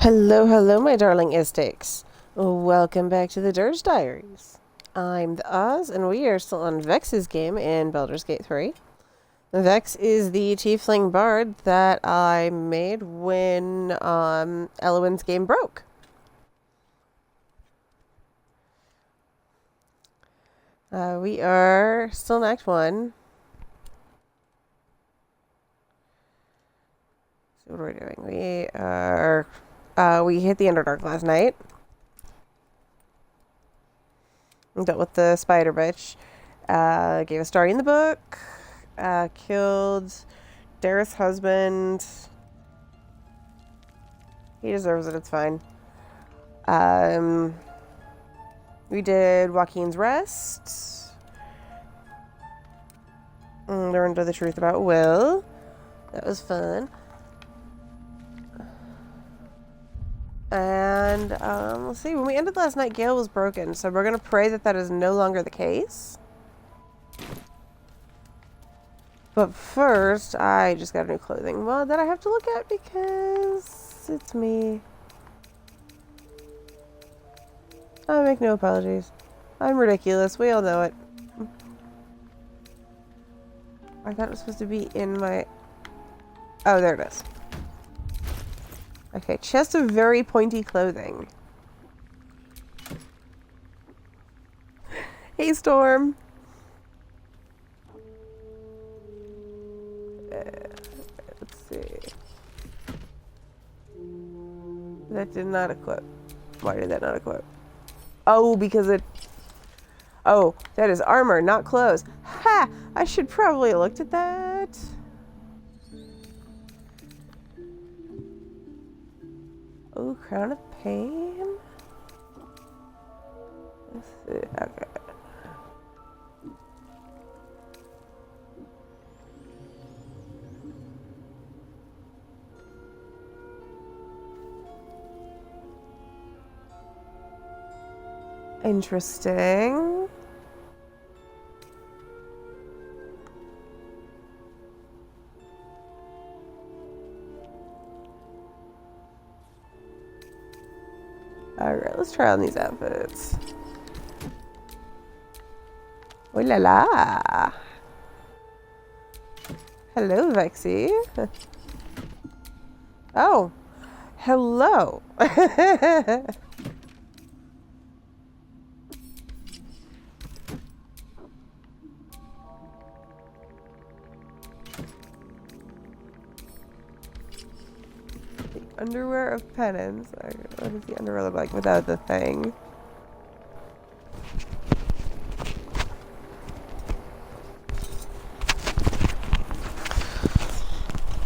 Hello, hello, my darling Iztecs. Welcome back to the Durge Diaries. I'm the Oz, and we are still on Vex's game in Baldur's Gate 3. Vex is the Tiefling bard that I made when Elwyn's game broke. We are still in Act 1. So what are we doing? We hit the Underdark last night. Dealt with the spider bitch. Gave a story in the book. Killed Dareth's husband. He deserves it, it's fine. We did Joaquin's Rest. Learned the truth about Will. That was fun. And let's see, when we ended last night, Gale was broken, so we're going to pray that that is no longer the case. But first, I just got a new clothing mod that I have to look at because it's me. I make no apologies. I'm ridiculous. We all know it. I thought it was supposed to be in my... Oh, there it is. Okay, chest of very pointy clothing. Hey, Storm. Let's see. That did not equip. Why did that not equip? Oh, because it... Oh, that is armor, not clothes. Ha! I should probably have looked at that. Oh, Crown of Pain? Let's see. Okay. Interesting. Alright, let's try on these outfits. Oh la la! Hello, Vexy. Oh, hello. Underwear of penance. What does the underwear look like without the thing?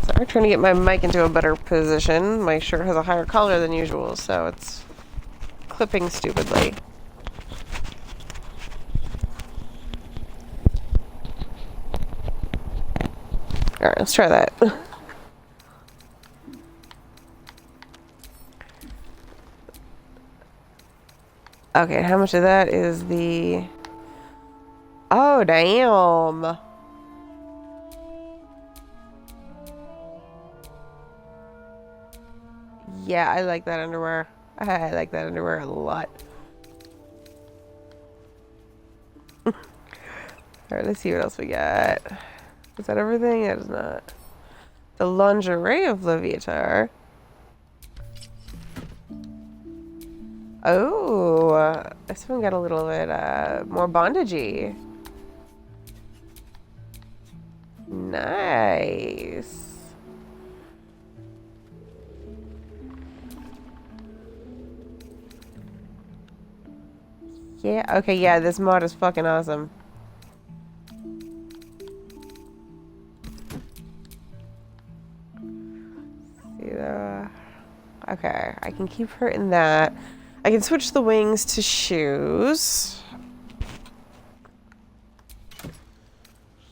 Sorry, trying to get my mic into a better position. My shirt has a higher collar than usual, so it's clipping stupidly. Alright, let's try that. Okay, how much of that is the... Oh, damn. Yeah, I like that underwear. I like that underwear a lot. Alright, let's see what else we got. Is that everything? That is not. The lingerie of Leviatar. Oh, this one got a little bit more bondagey. Nice. Yeah, okay, yeah, this mod is fucking awesome. See the... Okay, I can keep her in that. I can switch the wings to shoes.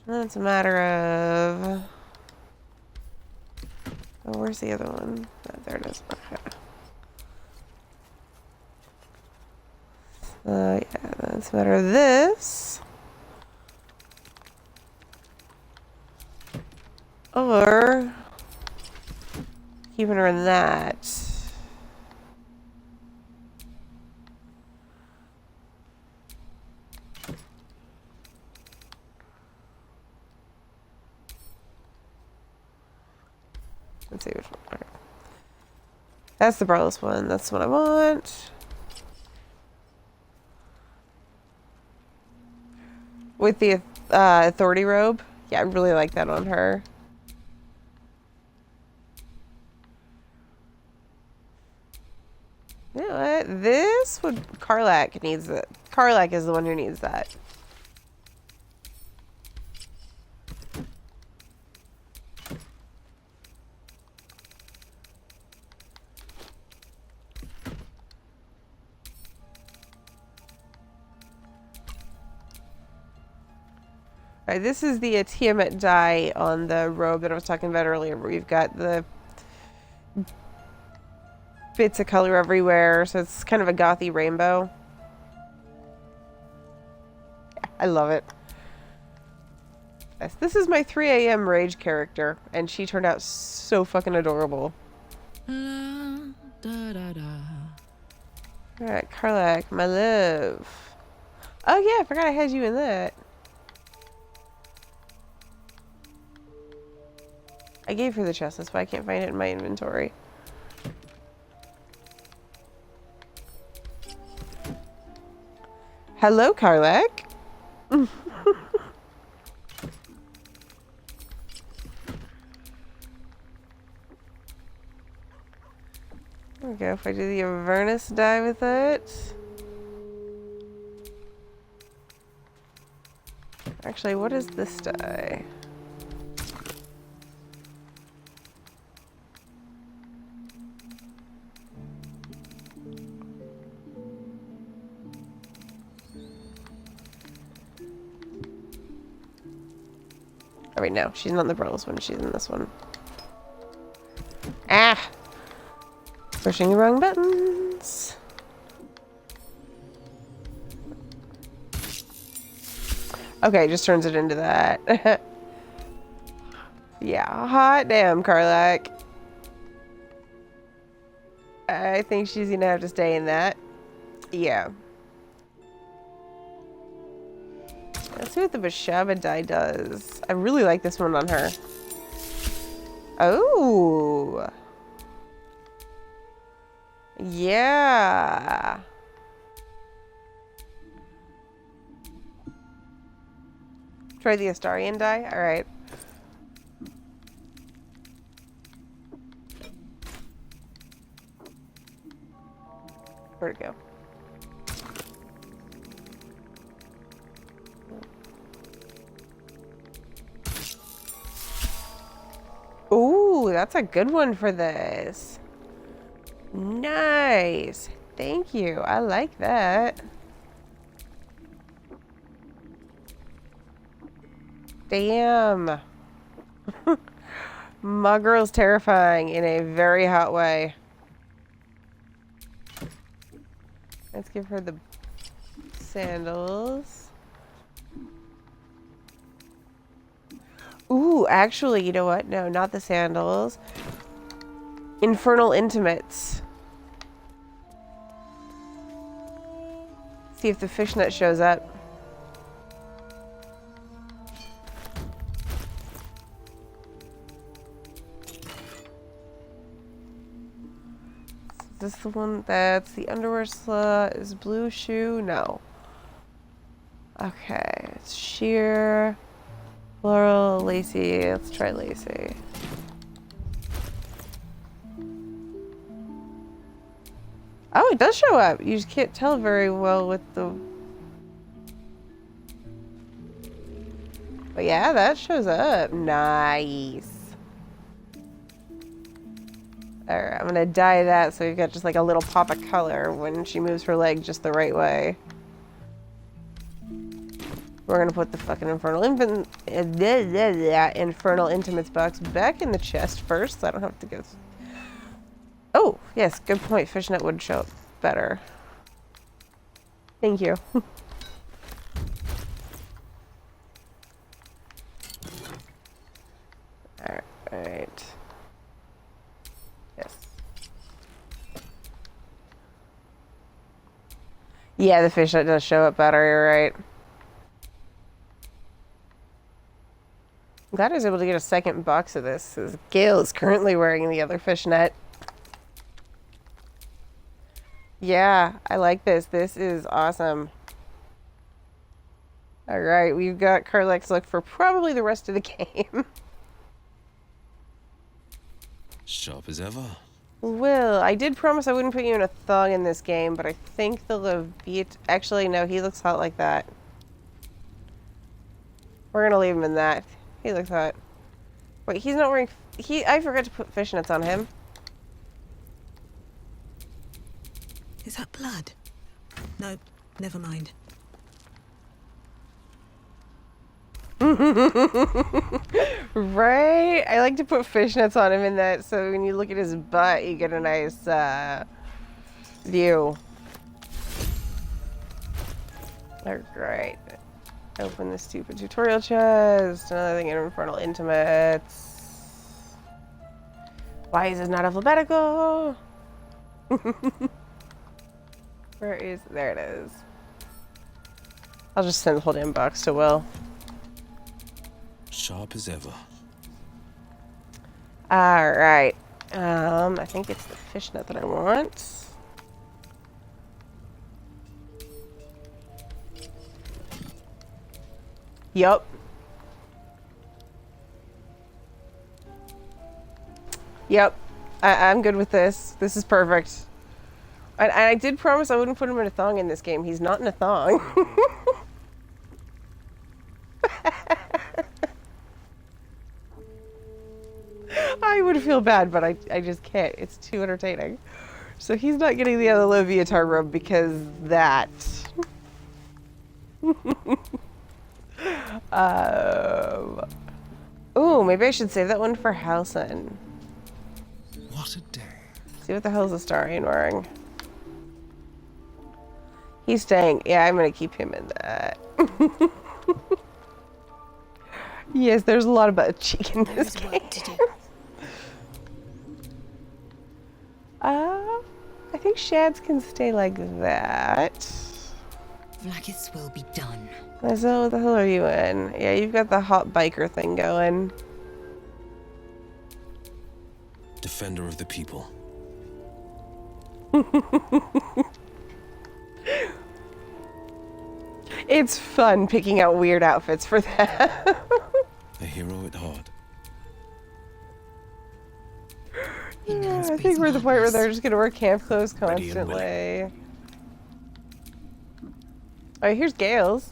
Then it's a matter of... Oh, where's the other one? Oh, there it is. Okay. Yeah, then it's a matter of this. Or... keeping her in that. which one. Okay. That's the braless one. That's what I want. With the authority robe. Yeah, I really like that on her. You know what? This would... Karlach needs it. Karlach is the one who needs that. Alright, this is the Tiamat dye on the robe that I was talking about earlier, where you've got the bits of color everywhere, so it's kind of a gothy rainbow. Yeah, I love it. Yes, this is my 3 a.m. rage character, and she turned out so fucking adorable. Alright, Karlach, my love. Oh yeah, I forgot I had you in that. I gave her the chest, that's why I can't find it in my inventory. Hello, Karlach. There we go. If I do the Avernus dye with it. Actually, what is this dye? Oh wait, no. She's not in the braless one. She's in this one. Ah! Pushing the wrong buttons. Okay, it just turns it into that. Yeah, hot damn, Karlach. I think she's gonna have to stay in that. Yeah. Let's see what the Bashaba dye does. I really like this one on her. Oh. Yeah. Try the Astarian dye? Alright. Where'd it go? Ooh, that's a good one for this. Nice. Thank you. I like that. Damn. My girl's terrifying in a very hot way. Let's give her the sandals. Ooh, actually, you know what? No, not the sandals. Infernal Intimates. See if the fishnet shows up. Is this the one that's the underwear slot? Is blue shoe? No. Okay, it's sheer. Floral, lacy. Let's try lacy. Oh, it does show up. You just can't tell very well with the... But yeah, that shows up. Nice. Alright, I'm gonna dye that so we've got just like a little pop of color when she moves her leg just the right way. We're gonna put the fucking Infernal Intimates box back in the chest first so I don't have to go... Oh, yes, good point. Fishnet would show up better. Thank you. Alright. Yes. Yeah, the fishnet does show up better, you're right. glad I was able to get a second box of this, because Gale is currently wearing the other fishnet. Yeah, I like this. This is awesome. Alright, we've got Karlach's look for probably the rest of the game. Sharp as ever. Will, I did promise I wouldn't put you in a thong in this game, but I think the Levite... Actually, no, he looks hot like that. We're gonna leave him in that. He looks hot. Wait, he's not wearing... I forgot to put fishnets on him. Is that blood? No, never mind. Right? I like to put fishnets on him in that, so when you look at his butt, you get a nice view. Alright. Open this stupid tutorial chest. Another thing in Infernal Intimates. Why is this not alphabetical? Where is... There it is. I'll just send the whole damn box to Will. Sharp as ever. Alright. I think it's the fishnet that I want. Yup. Yep. I'm good with this. This is perfect. I did promise I wouldn't put him in a thong in this game. He's not in a thong. I would feel bad, but I just can't. It's too entertaining. So he's not getting the other Leviathan robe because that. Ooh, maybe I should save that one for Halson. What a day. See what the hell is Astarion wearing? He's staying. Yeah, I'm gonna keep him in that. Yes, there's a lot of butt cheek in this game. Work to do. I think Shads can stay like that. Vlaakith's will be done. So what the hell are you in? Yeah, you've got the hot biker thing going. Defender of the people. It's fun picking out weird outfits for that. A hero at heart. Yeah, I think we're at the point where they're just gonna wear camp clothes constantly. Oh, here's Gale's.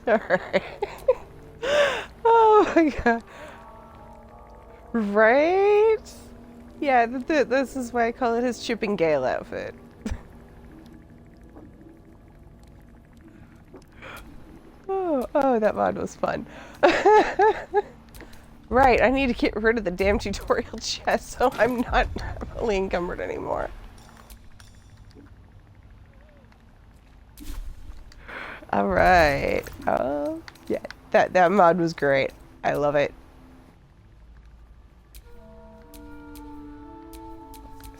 Alright. Oh my god. Right? Yeah, this is why I call it his Chipping Gale outfit. Oh, that mod was fun. Right, I need to get rid of the damn tutorial chest so I'm not heavily encumbered anymore. Alright. Oh, yeah, that mod was great. I love it.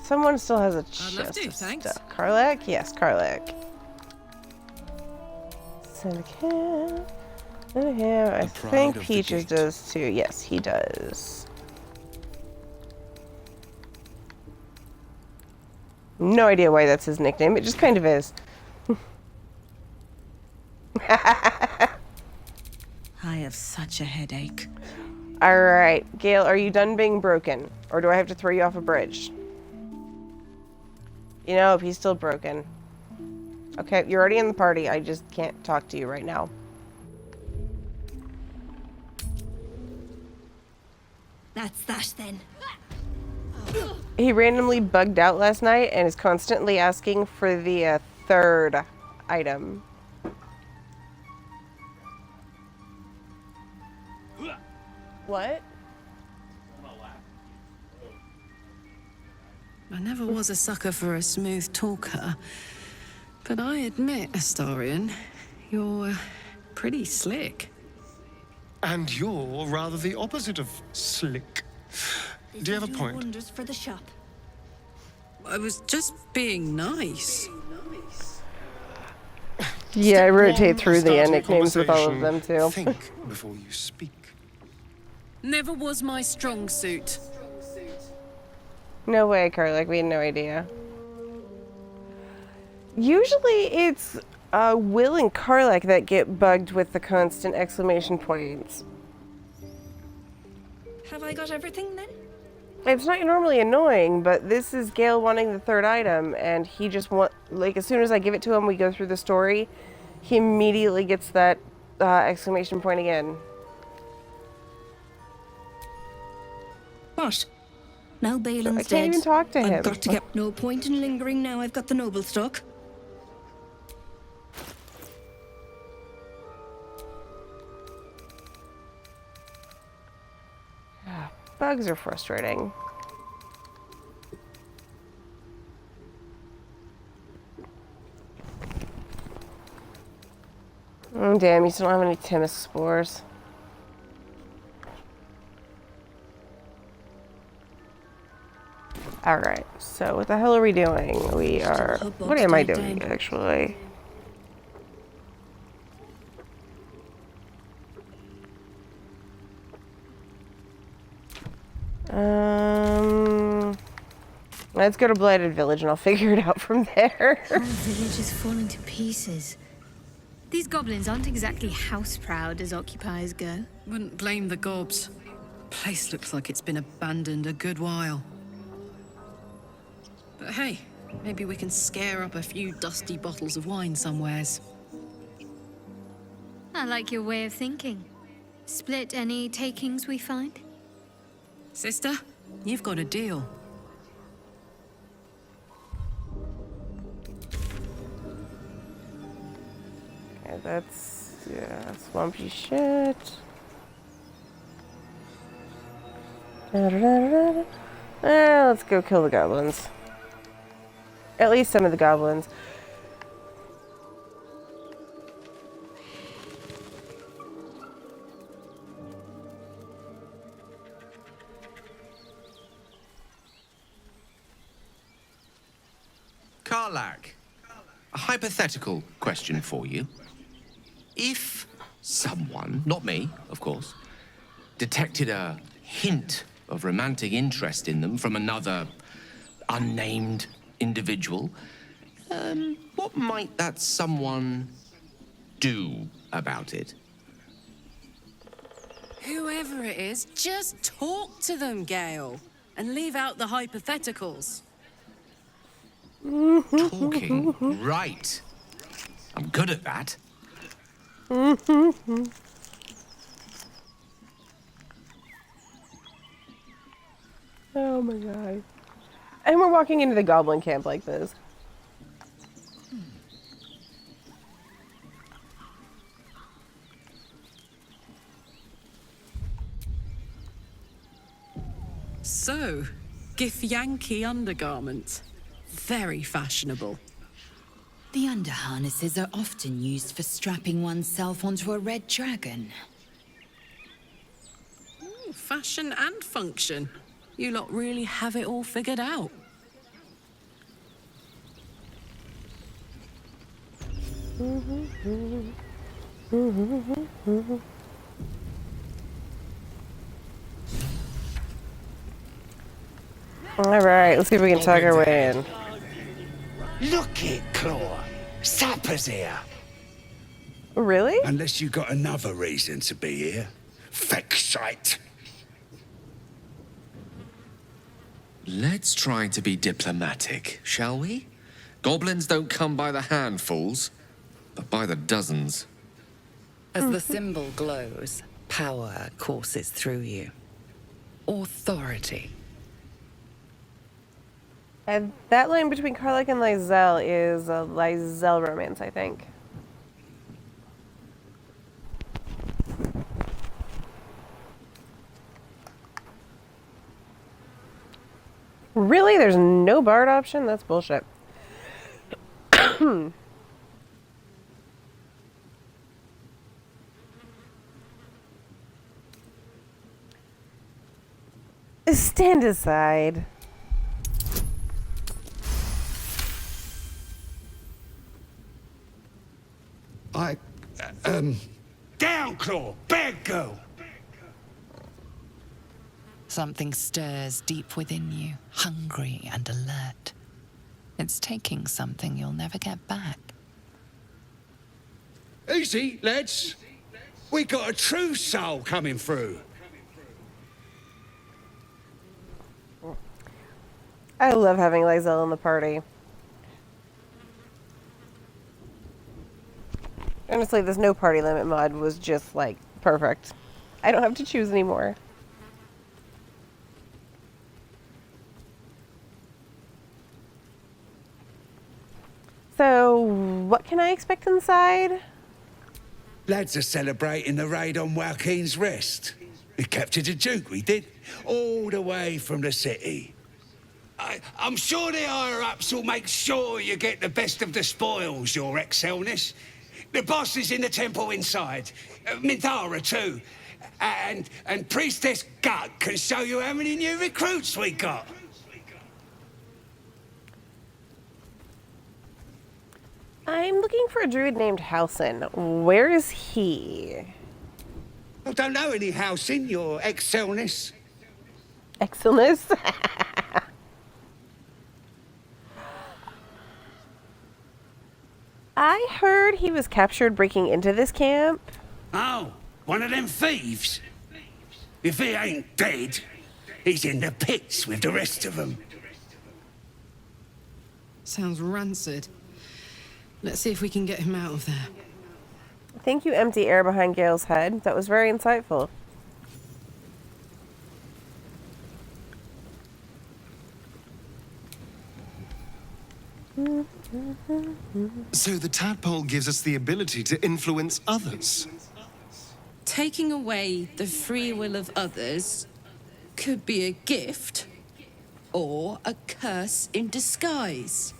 Someone still has a chest of stuff. Karlach? Yes, Karlach. Send a cam. Send a cam. I think Peaches does too. Yes, he does. No idea why that's his nickname. It just kind of is. I have such a headache. Alright, Gale, are you done being broken? Or do I have to throw you off a bridge? You know, if he's still broken. Okay, you're already in the party. I just can't talk to you right now. That's that then. He randomly bugged out last night and is constantly asking for the third item. What? I never was a sucker for a smooth talker, but I admit, Astarion, you're pretty slick. And you're rather the opposite of slick. Do you have a point? Wonders for the shop. I was just being nice. Yeah, I Step rotate one, through the starting a nicknames with all of them conversation, too. Think before you speak. Never was my strong suit. No way, Karlak. We had no idea. Usually it's Will and Karlak that get bugged with the constant exclamation points. Have I got everything then? It's not normally annoying, but this is Gale wanting the third item, and he just like, as soon as I give it to him, we go through the story, he immediately gets that exclamation point again. What? Now Balin's I can't dead. even talk to him. I've got to get no point in lingering now I've got the noble stock. Bugs are frustrating. Oh, damn, you still don't have any Timus spores. Alright, so what the hell are we doing? We are... What am I doing, actually? Let's go to Blighted Village and I'll figure it out from there. Our village is falling to pieces. These goblins aren't exactly house-proud as occupiers go. Wouldn't blame the gobs. Place looks like it's been abandoned a good while. But hey, maybe we can scare up a few dusty bottles of wine somewheres. I like your way of thinking. Split any takings we find? Sister, you've got a deal. Okay, that's... yeah, swampy shit. Let's go kill the goblins. At least some of the goblins. Karlak, a hypothetical question for you. If someone, not me, of course, detected a hint of romantic interest in them from another unnamed individual, what might that someone do about it? Whoever it is, just talk to them, Gale, and leave out the hypotheticals. Talking, right. I'm good at that. Oh my god. And we're walking into the goblin camp like this. So, Githyanki undergarment. Very fashionable. The underharnesses are often used for strapping oneself onto a red dragon. Ooh, fashion and function. You lot really have it all figured out. Alright, let's see if we can talk our way in. Look it, Claw. Sapper's here. Really? Unless you got another reason to be here. Fexite. Let's try to be diplomatic, shall we? Goblins don't come by the handfuls, but by the dozens. As the symbol glows, power courses through you. Authority. And that line between Karlak and Lysel is a Lysel romance, I think. Really? There's no bard option? That's bullshit. Stand aside. Down, Claw! Bad girl! Something stirs deep within you, hungry and alert. It's taking something you'll never get back. Easy, lads. We got a true soul coming through. I love having Lysel in the party. Honestly, this no party limit mod was just, like, perfect. I don't have to choose anymore. So, what can I expect inside? Lads are celebrating the raid on Joaquin's Rest. We captured a Duke, we did. All the way from the city. I'm sure the higher-ups will make sure you get the best of the spoils, Your Excelleness. The boss is in the temple inside. Minthara, too. And Priestess Gut can show you how many new recruits we got. I'm looking for a druid named Halsin. Where is he? I don't know any house in Your Excelleness. Excellence? I heard he was captured breaking into this camp. Oh, one of them thieves? If he ain't dead, he's in the pits with the rest of them. Sounds rancid. Let's see if we can get him out of there. Thank you, empty air behind Gale's head. That was very insightful. So the tadpole gives us the ability to influence others. Taking away the free will of others could be a gift or a curse in disguise.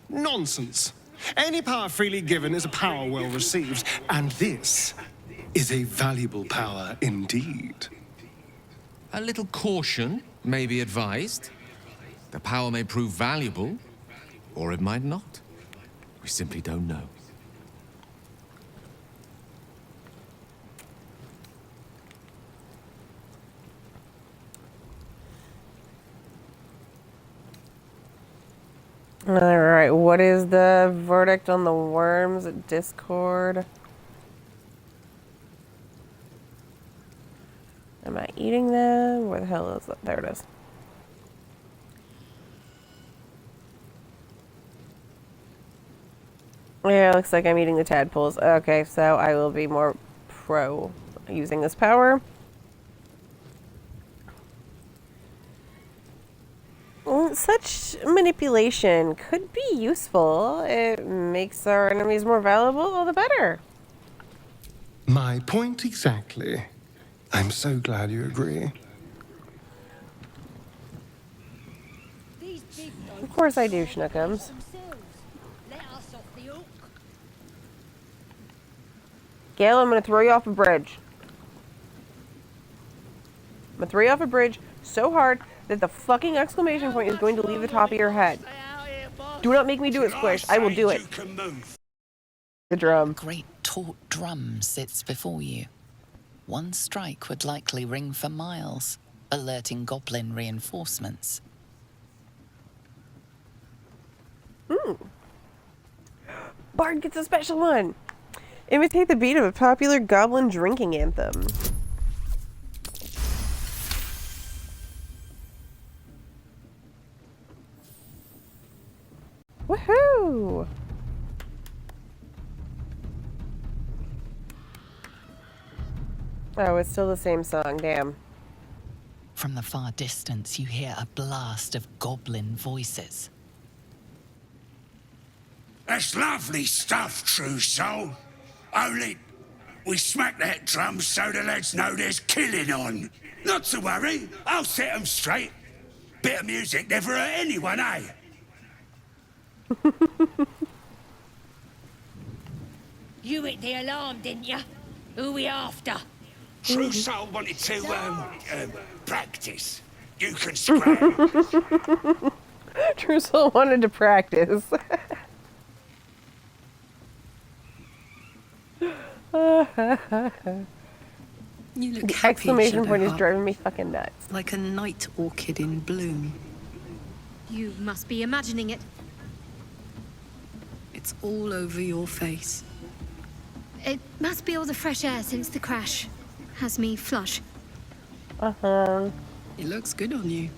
Nonsense. Any power freely given is a power well received, and this is a valuable power indeed. A little caution may be advised. The power may prove valuable, or it might not. We simply don't know. Alright, what is the verdict on the worms at Discord? Am I eating them? Where the hell is it? There it is. Yeah, looks like I'm eating the tadpoles. Okay, so I will be more pro using this power. Such manipulation could be useful. It makes our enemies more valuable, all the better. My point exactly. I'm so glad you agree. Of course I do, Schnookums. Gale, I'm gonna throw you off a bridge. I'm gonna throw you off a bridge so hard that the fucking exclamation point is going to leave the top of your head. Do not make me do it, Squish. I will do it. The drum. A great taut drum sits before you. One strike would likely ring for miles, alerting goblin reinforcements. Bard gets a special one. Imitate the beat of a popular goblin drinking anthem. Woohoo! Oh, it's still the same song, damn. From the far distance, you hear a blast of goblin voices. That's lovely stuff, true soul. Only we smack that drum so the lads know there's killing on. Not to worry, I'll set them straight. Bit of music never hurt anyone, eh? You hit the alarm, didn't you? Who we after? True soul wanted to, practice. You can scram. True Soul wanted to practice. You look The happy, exclamation point is Shadowheart. driving me fucking nuts. Like a night orchid in bloom. You must be imagining it. It's all over your face. It must be all the fresh air since the crash. Has me flush. Uh-huh. It looks good on you.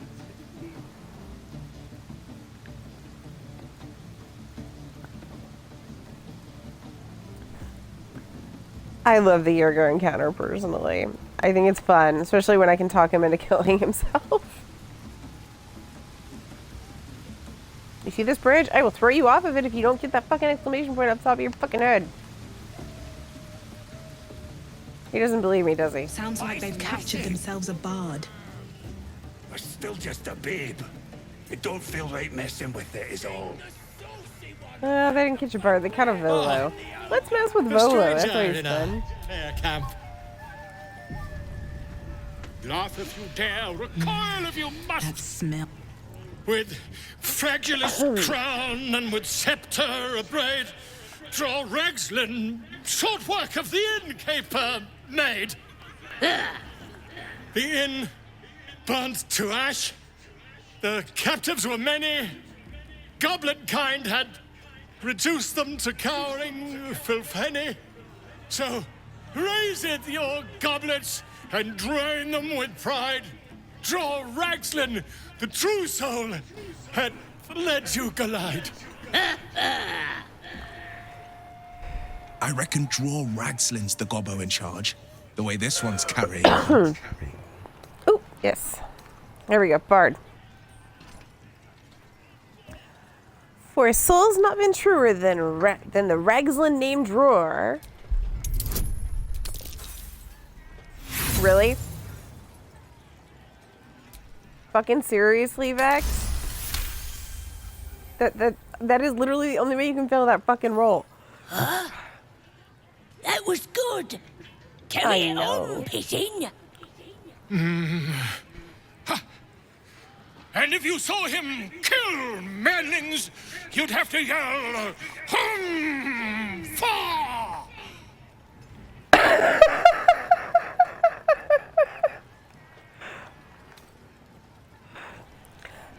I love the Yergo encounter personally. I think it's fun, especially when I can talk him into killing himself. You see this bridge? I will throw you off of it if you don't get that fucking exclamation point up top of your fucking head. He doesn't believe me, does he? Sounds like they've captured themselves a bard. I'm still just a babe. It don't feel right messing with it is all. They didn't catch a bird. They caught a Volo. Let's mess with Volo. That's always fun. Fair camp. Laugh if you dare, recoil if you must. That smell. With fragilus crown and with scepter abraid, Dror Ragzlin, short work of the innkeeper made. The inn burnt to ash. The captives were many. Goblin kind had reduced them to cowering filfenny. So raise it, your goblets, and drain them with pride. Dror Ragzlin, the true soul, had led you glide. I reckon Dror Ragzlin's the gobbo in charge. The way this one's carrying. Oh, yes. There we go, Bard. For a soul's not been truer than the Ragzlin named Dror. Really? Fucking seriously, Vex? That is literally the only way you can fill that fucking role. Huh? That was good. Carry it on, Pigeon. And if you saw him kill manlings, you'd have to yell, Fa!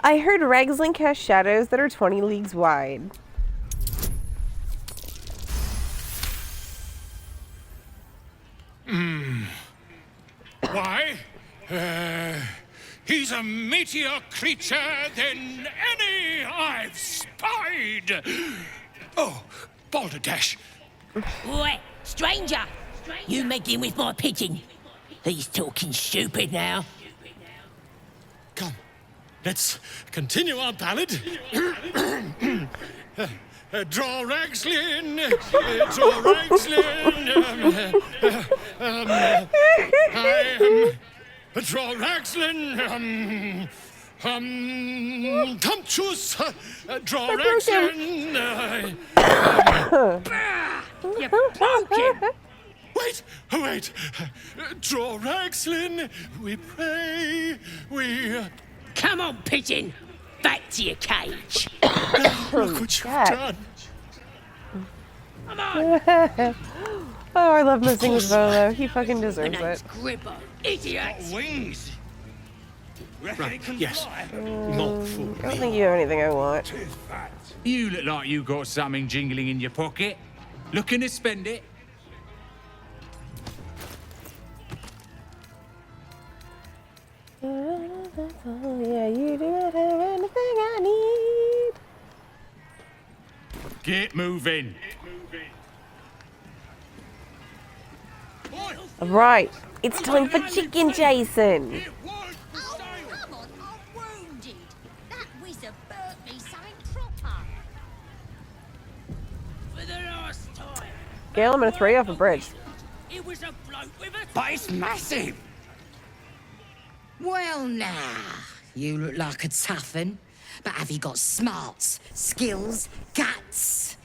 I heard Ragzlin cast shadows that are 20 leagues wide. Why? He's a meatier creature than any I've spied. Oh, balderdash. Wait, stranger! You meddling with my pigeon. He's talking stupid now. Come, let's continue our ballad. Dror Ragzlin, Dror Ragzlin. I am Dror Ragzlin. Tumptuous Dror Ragzlin. You pumpkin! Wait! Dror Ragzlin, we pray, we... Come on, pigeon! Back to your cage! Look what you've done! Come on! Oh, I love messing with Volo. He fucking deserves it. Gripper, idiot! Wings. Right, yes. I don't think you have anything I want. You look like you got something jingling in your pocket. Looking to spend it? Yeah, you do not have anything I need. Get moving. Right, it's time for chicken, Jason. Oh, come on, I'm wounded. That wizard burnt me something proper. For the last time. Gail, I'm gonna throw you off a bridge. It was a bloke with a... But it's massive. Well, now, you look like a tough un, but have you got smarts, skills, guts?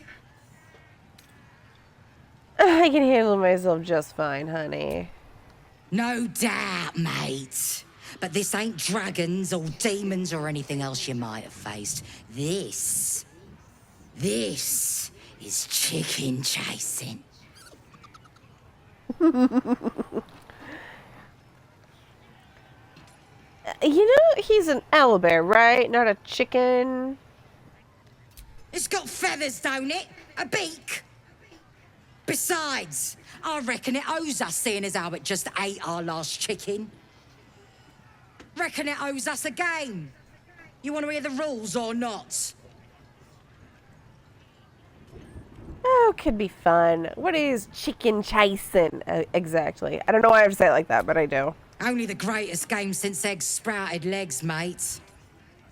I can handle myself just fine, honey. No doubt, mate. But this ain't dragons or demons or anything else you might have faced. This is chicken chasing. You know, he's an owlbear, right? Not a chicken. It's got feathers, don't it? A beak. Besides, I reckon it owes us, seeing as how it just ate our last chicken. Reckon it owes us a game. You want to hear the rules or not? Oh, could be fun. What is chicken chasing exactly? I don't know why I have to say it like that, but I do. Only the greatest game since eggs sprouted legs, mate.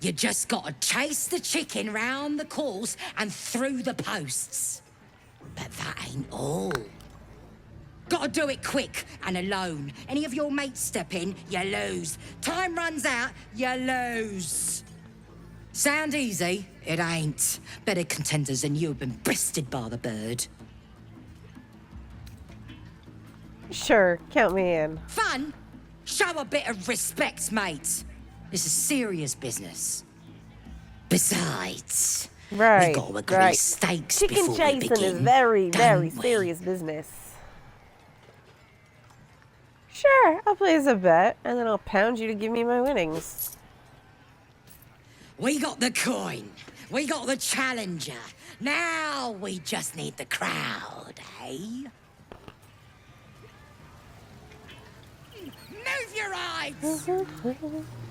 You just gotta chase the chicken round the course and through the posts. But that ain't all. Gotta do it quick and alone. Any of your mates step in, you lose. Time runs out, you lose. Sound easy? It ain't. Better contenders than you have been bested by the bird. Sure, count me in. Fun? Show a bit of respect, mate. This is serious business. Besides, Right, we gotta agree right. stakes Chicken before we chasing begin, is very, very don't we? serious business. Sure, I'll place a bet, and then I'll pound you to give me my winnings. We got the coin. We got the challenger. Now we just need the crowd, eh? Move your eyes!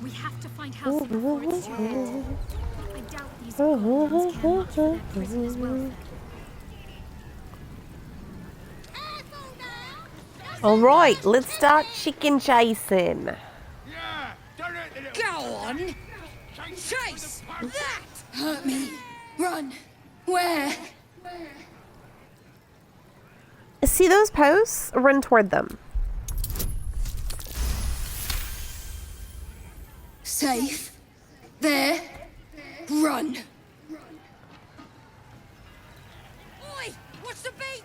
We have to find Halford before it's too late. I doubt these goblins care much for their prisoners' welfare. Alright, let's start chicken chasing. Go on! Chase! That! Hurt me. Run. Where? See those posts? Run toward them. Safe. There. Run. Oi! What's the beak?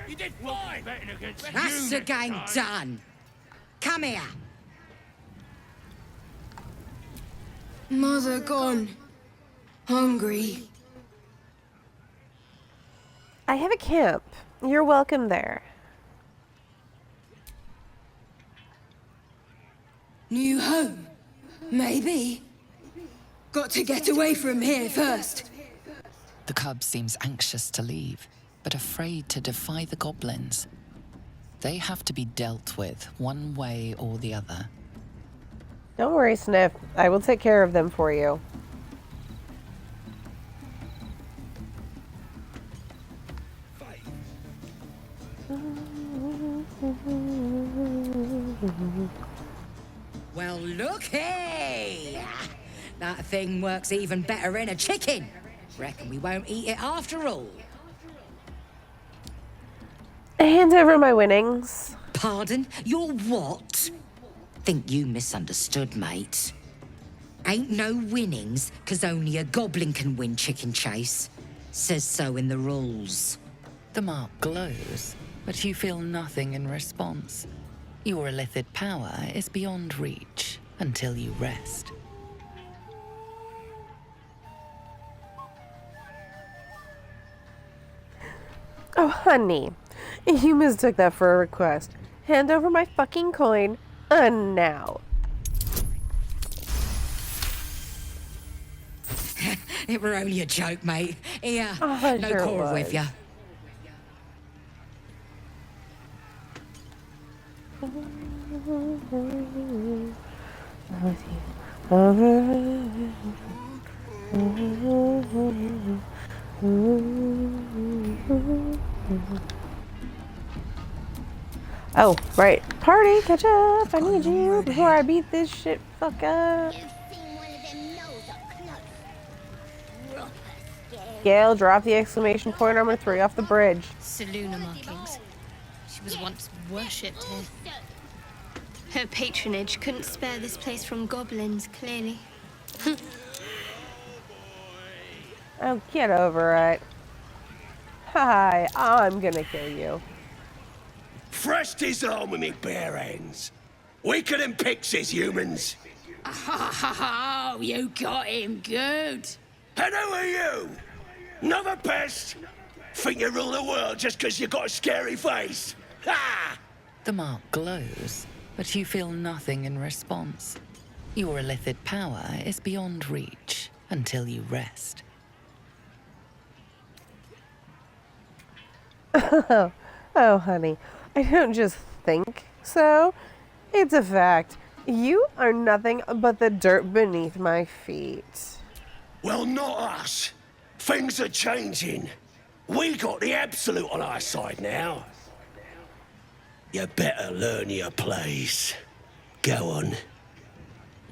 You did fine. That's the game done. Come here. Mother gone. Hungry. I have a camp. You're welcome there. New home. Maybe. Got to get away from here first. The cub seems anxious to leave, but afraid to defy the goblins. They have to be dealt with one way or the other. Don't worry, Sniff. I will take care of them for you. Well, looky! That thing works even better in a chicken. Reckon we won't eat it after all. Hand over my winnings. Pardon? Your what? Think you misunderstood, mate. Ain't no winnings, 'cause only a goblin can win chicken chase. Says so in the rules. The mark glows, but you feel nothing in response. Your illithid power is beyond reach until you rest. Oh, honey. You mistook that for a request. Hand over my fucking coin now. It were only a joke, mate. Here, Oh, no sure quarrel with was. ya. Oh, right. Party, catch up. I need you before I beat this shit fuck up. Gale, drop the exclamation point. I'm gonna throw you off the bridge. Seluna markings. She was once worshipped here. Her patronage couldn't spare this place from goblins, clearly. Oh, get over it. Hi, I'm gonna kill you. Fresh home with me bare hands. Weaker than pixies, humans. Oh, you got him good. And who are you? Another pest? Think you rule the world just 'cause you got a scary face? Ha! The mark glows, but you feel nothing in response. Your illithid power is beyond reach until you rest. Oh, honey, I don't just think so. It's a fact. You are nothing but the dirt beneath my feet. Well, not us. Things are changing. We got the absolute on our side now. You better learn your place. Go on.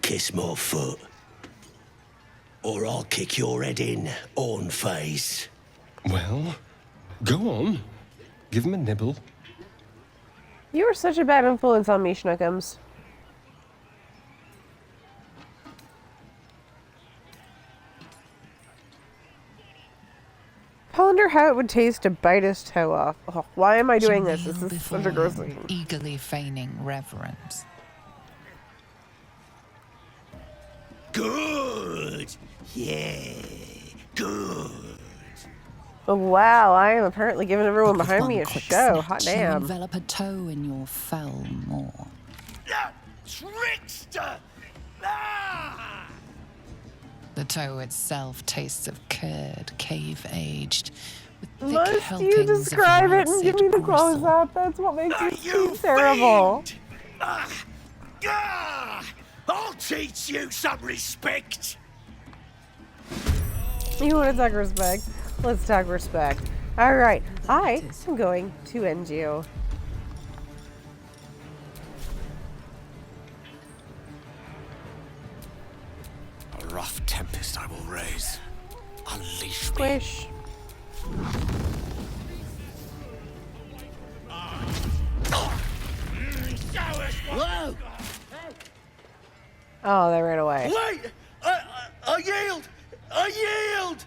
Kiss my foot. Or I'll kick your head in on face. Well, go on. Give him a nibble. You are such a bad influence on me, Schnookums. I wonder how it would taste to bite his toe off. Oh, why am I doing this? This is such a gross thing. Eagerly feigning reverence. Good. Yeah. Good. Oh, wow, I am apparently giving everyone behind me a show. Hot You damn. envelop a toe in your fell maw. Trickster! Ah! The toe itself tastes of curd, cave-aged, with thick Must you helpings describe of it and give me the close up? That's what makes it seem terrible. I'll teach you some respect. You want to talk respect? Let's talk respect. All right, I am going to end you. A rough tempest I will raise. Unleash me. Squish. Whoa! Oh, they ran away. Wait! I yield! I yield!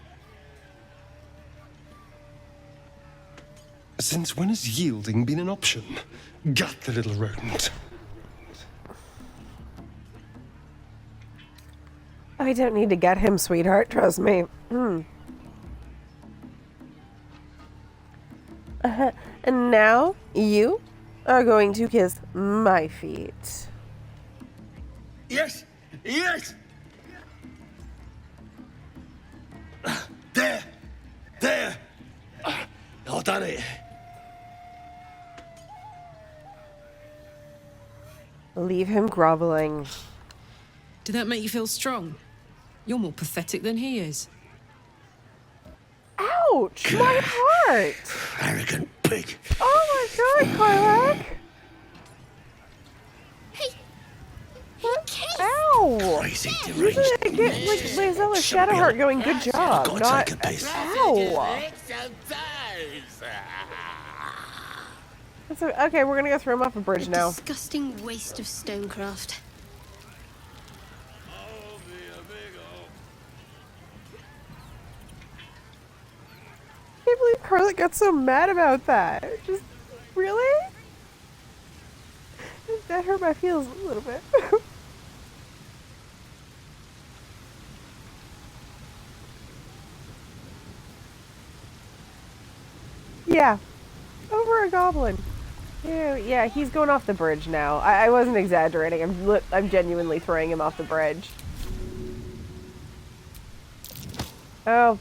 Since when has yielding been an option? Gut the little rodent. I don't need to get him, sweetheart. Trust me. And now you are going to kiss my feet. Yes! Yes! There! There! I've done it. Leave him groveling. Did that make you feel strong? You're more pathetic than he is. Ouch! My heart! Arrogant pig. Oh my god, Korilla! Ow! Crazy Usually I get like Lazella Shadowheart going, good job. Gotta Not. take a piss. Ow! Okay, we're gonna go throw him off a bridge now. Disgusting waste of stonecraft. I can't believe Korilla got so mad about that. Just, really? That hurt my feels a little bit. Yeah. Over a goblin. Ew, yeah, he's going off the bridge now. I wasn't exaggerating. I'm genuinely throwing him off the bridge. Oh.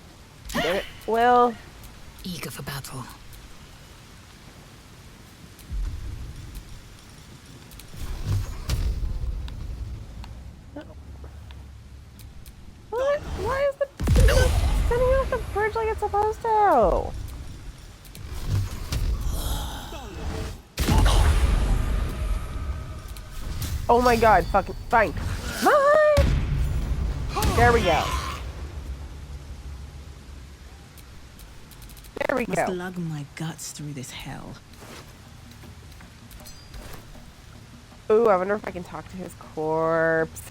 Damn it. Well. Eager for battle. What? Why is the sending off the bridge like it's supposed to? Oh my god, fucking fine. There we go. There we Must go. lug my guts through this hell. Ooh, I wonder if I can talk to his corpse.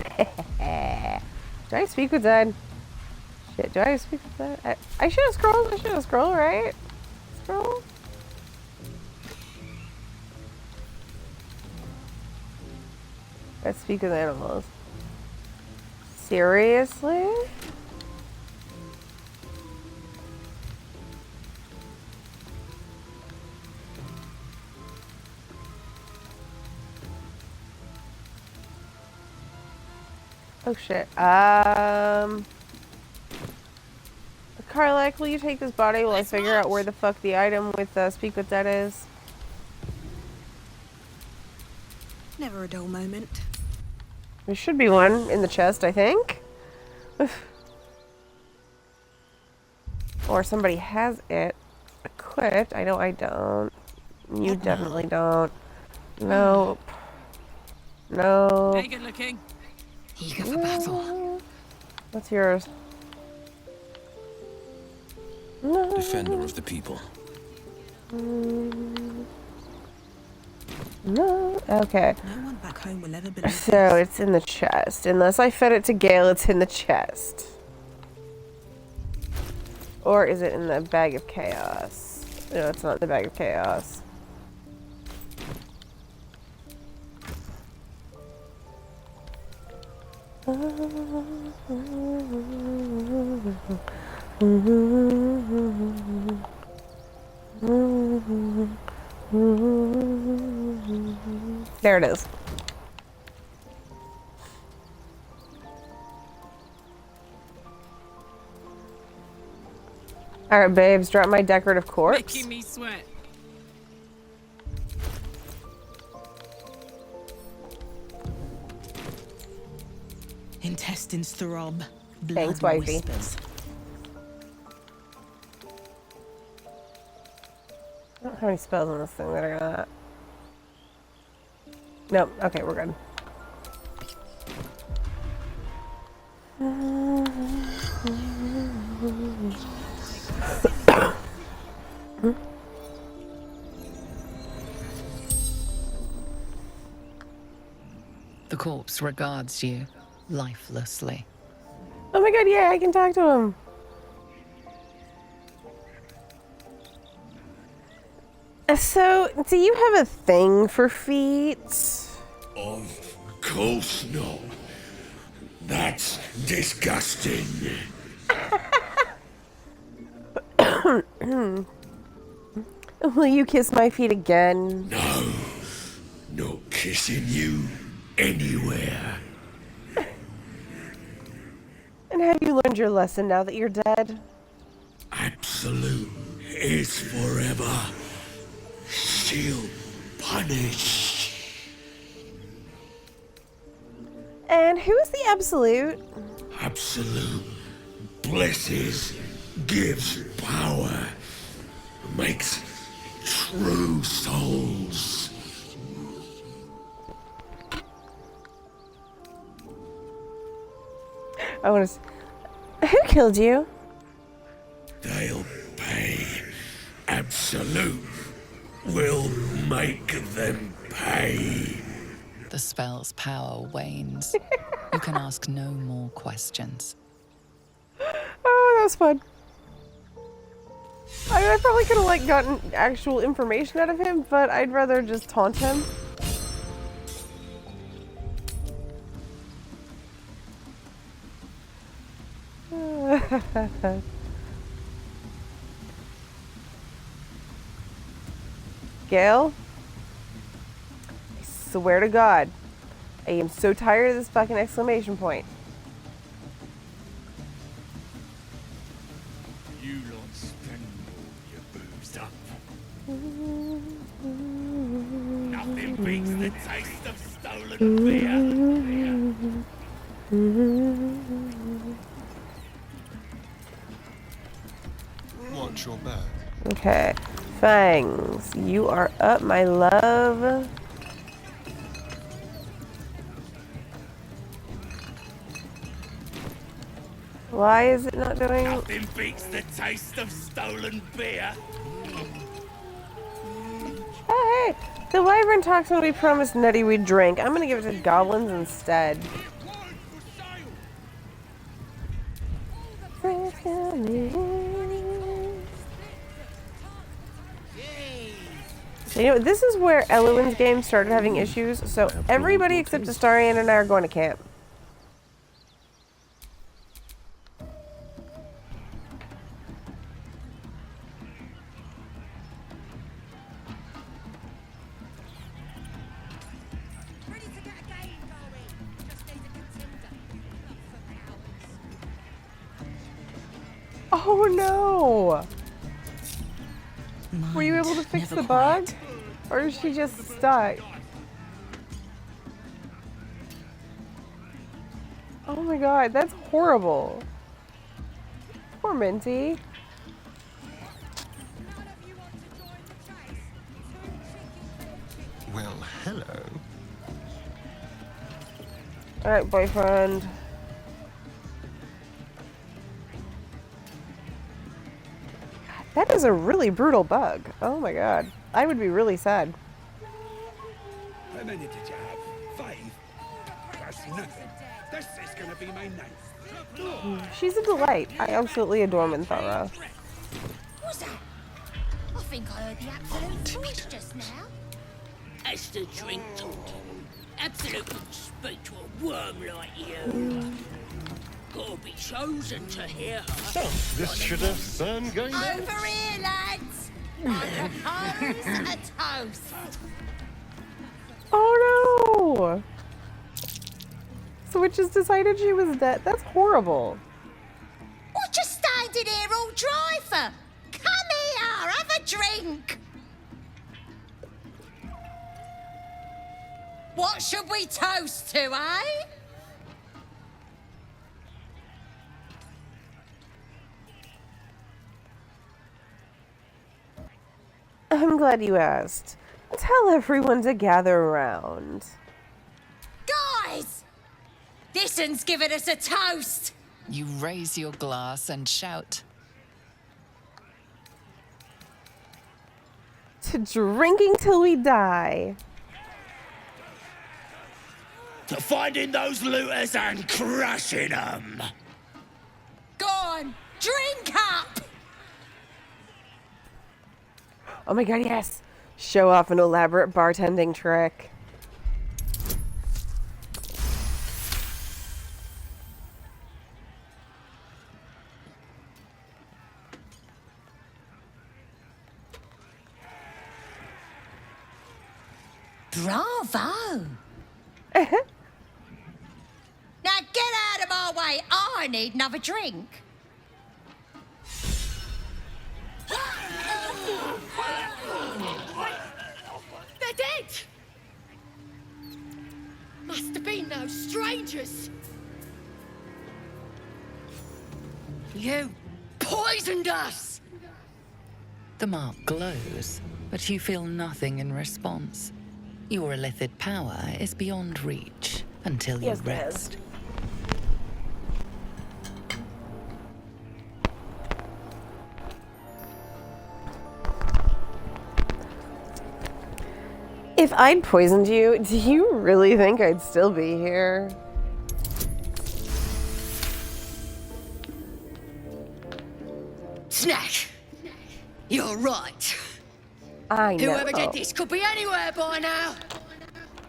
Do I speak with Zed? Shit, do I speak with Zed? I should have scrolled. I should have scrolled, right? Scroll? Let's speak with animals. Seriously? Oh shit. Karlak, will you take this body while I figure out where the fuck the item with Speak with Dead is? Never a dull moment. There should be one in the chest, I think. Or somebody has it equipped. I know I don't. You definitely don't. Nope. No. Hey, good looking. Eager for battle. What's yours? Defender of the people. No. Okay. No one back home will ever believe So it's in the chest. Unless I fed it to Gale, it's in the chest. Or is it in the bag of chaos? No, it's not in the bag of chaos. There it is. Alright, babes, drop my decorative corpse. Making me sweat. intestines throb. Thanks, Blood wifey. whispers. I don't have any spells on this thing that are gonna... Nope. Okay, we're good. The corpse regards you lifelessly. Oh my god, yeah, I can talk to him. So, do you have a thing for feet? Of course not. That's disgusting. Will you kiss my feet again? No, not kissing you anywhere. And have you learned your lesson now that you're dead? Absolute is forever. She'll punish. And who is the Absolute? Absolute blesses, gives power, makes true souls. I want to... Who killed you? They'll pay. Absolute will make them pay. The spell's power wanes. You can ask no more questions. Oh, that was fun. I probably could have like gotten actual information out of him, but I'd rather just taunt him. Gale, I swear to God, I am so tired of this fucking exclamation point. You lot spend all your booze up. Nothing beats the taste of stolen beer. Watch your back. Okay, Fangs, you are up, my love. Why is it not doing? Nothing beats the taste of stolen beer. Oh, hey, the Wyvern talks when we promised Nettie we'd drink. I'm gonna give it to goblins instead. You know, this is where Eluin's game started having issues, so everybody except Astarion and I are going to camp. Oh no! Were you able to fix the bug? Or is she just stuck? Oh my god, that's horrible. Poor Minty. Well, hello. Alright, boyfriend. That is a really brutal bug. Oh my god. I would be really sad. How many did you have? 5? That's nothing. This is gonna be my night. She's a delight. I absolutely adore Minthara. What's that? I think I heard the absolute voice just now. That's the drink talking. Absolute wouldn't speak to a worm like you. Gotta be chosen to hear her. This should have fun going on. Over here, lads! I propose a toast. Oh no! So it just decided she was dead. That's horrible. What you standing here all dry for? Come here, have a drink. What should we toast to, eh? I'm glad you asked. Tell everyone to gather around. Guys! This one's giving us a toast. You raise your glass and shout. To drinking till we die. To finding those looters and crushing them. Go on, drink up! Oh my god, yes! Show off an elaborate bartending trick. Bravo! Now get out of my way. I need another drink. They're dead! Must have been those strangers. You poisoned us! The mark glows, but you feel nothing in response. Your illithid power is beyond reach until you rest. If I'd poisoned you, do you really think I'd still be here? Snack! You're right. I know. Whoever did this could be anywhere by now.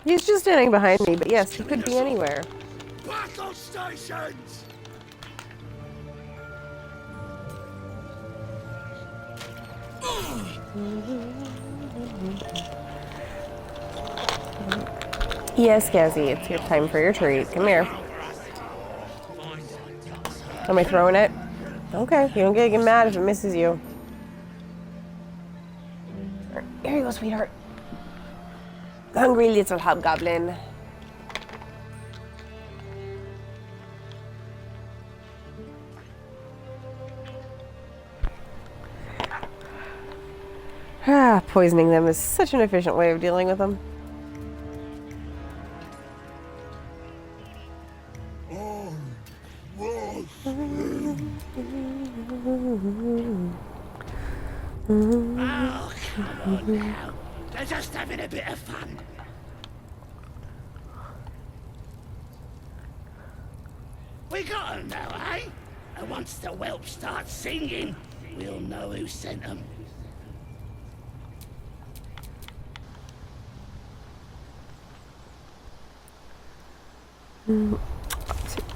He's just standing behind me, but yes, he could be anywhere. Back on stations! Yes, Gazzy, it's your time for your treat. Come here. Am I throwing it? Okay, you don't get mad if it misses you. Here you go, sweetheart. Hungry little hobgoblin. Poisoning them is such an efficient way of dealing with them. Oh, come on now. They're just having a bit of fun. We got 'em now, eh? And once the whelp starts singing, we'll know who sent 'em.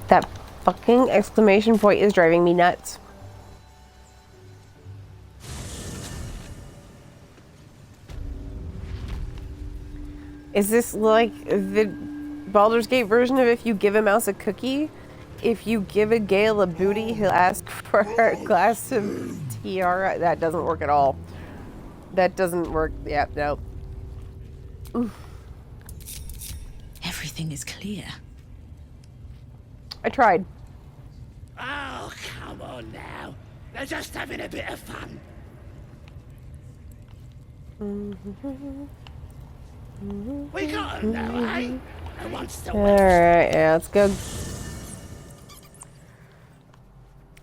That fucking exclamation point is driving me nuts. Is this like the Baldur's Gate version of if you give a mouse a cookie, If you give a Gale a booty, he'll ask for a glass of tiara. That doesn't work at all. That doesn't work. Yeah, no. Oof. Everything is clear. I tried. Oh, come on now. They're just having a bit of fun. We got them now, eh? And once the Alright, yeah, let's go.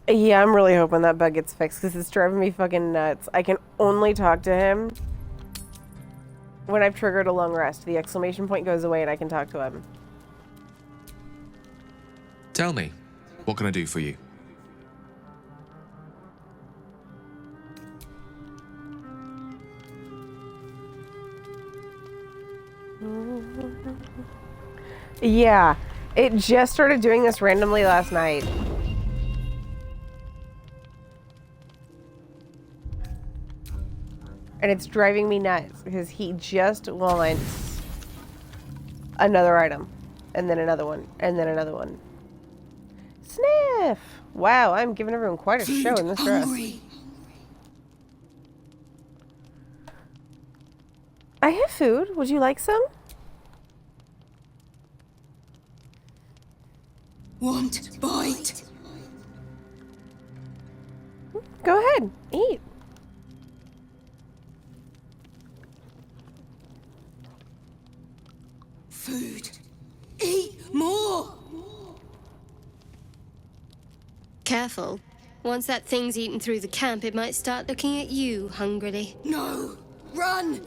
Yeah, I'm really hoping that bug gets fixed because it's driving me fucking nuts. I can only talk to him when I've triggered a long rest. The exclamation point goes away and I can talk to him. Tell me, what can I do for you? Yeah, it just started doing this randomly last night. And it's driving me nuts because he just wants another item. And then another one. And then another one. Sniff! Wow, I'm giving everyone quite a show in this dress. I have food. Would you like some? Want bite? Go ahead. Eat. Food. Eat more! Careful. Once that thing's eaten through the camp, it might start looking at you hungrily. No! Run!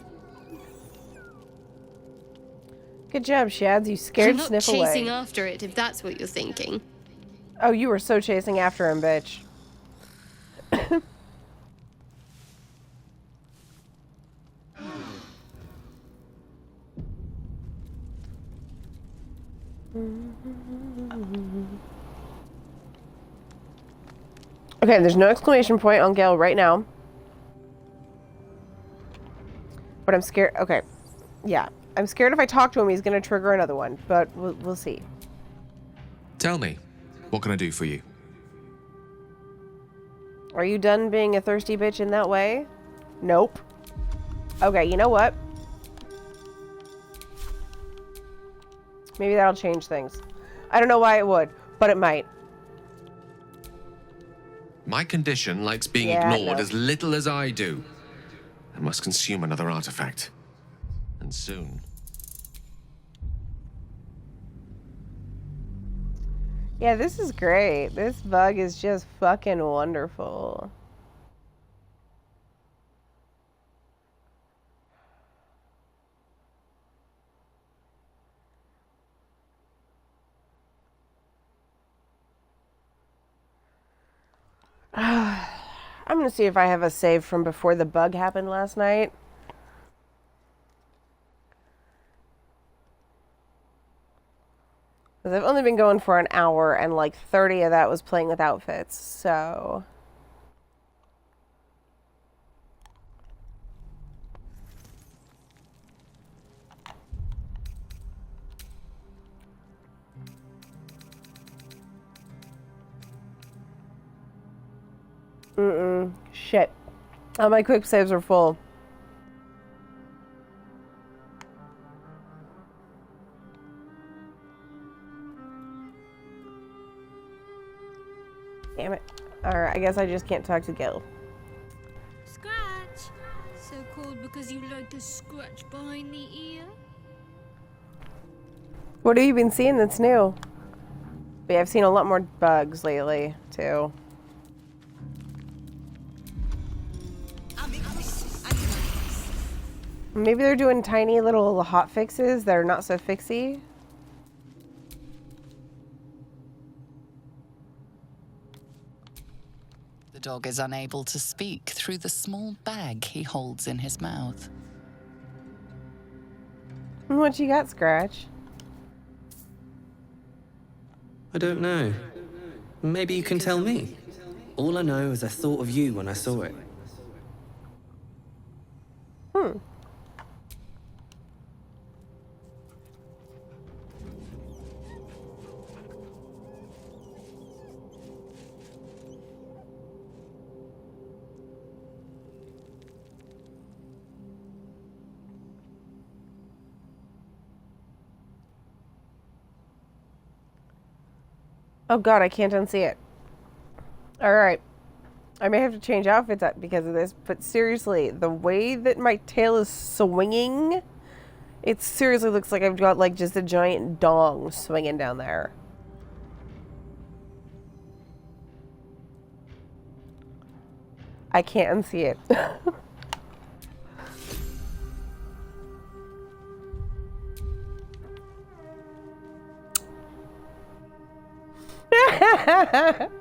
Good job, Shads. You scared I'm not Sniff chasing away. after it, if that's what you're thinking. Oh, you were so chasing after him, bitch. Okay, there's no exclamation point on Gale right now. But I'm scared. Okay. Yeah. I'm scared if I talk to him, he's going to trigger another one. But we'll see. Tell me, what can I do for you? Are you done being a thirsty bitch in that way? Nope. Okay, you know what? Maybe that'll change things. I don't know why it would, but it might. My condition likes being Yeah, ignored no. as little as I do. I must consume another artifact. And soon. Yeah, this is great. This bug is just fucking wonderful. I'm gonna see if I have a save from before the bug happened last night. Because I've only been going for an hour and like 30 of that was playing with outfits, so... Shit. All my quick saves are full. Damn it. Alright, I guess I just can't talk to Gil. Scratch. So called because you like to scratch behind the ear? What have you been seeing that's new? But yeah, I've seen a lot more bugs lately, too. Maybe they're doing tiny little hot fixes that are not so fixy. The dog is unable to speak through the small bag he holds in his mouth. What you got, Scratch? I don't know. Maybe you can tell me. All I know is I thought of you when I saw it. Oh god, I can't unsee it. Alright. I may have to change outfits up because of this, but seriously, the way that my tail is swinging, it seriously looks like I've got like just a giant dong swinging down there. I can't unsee it.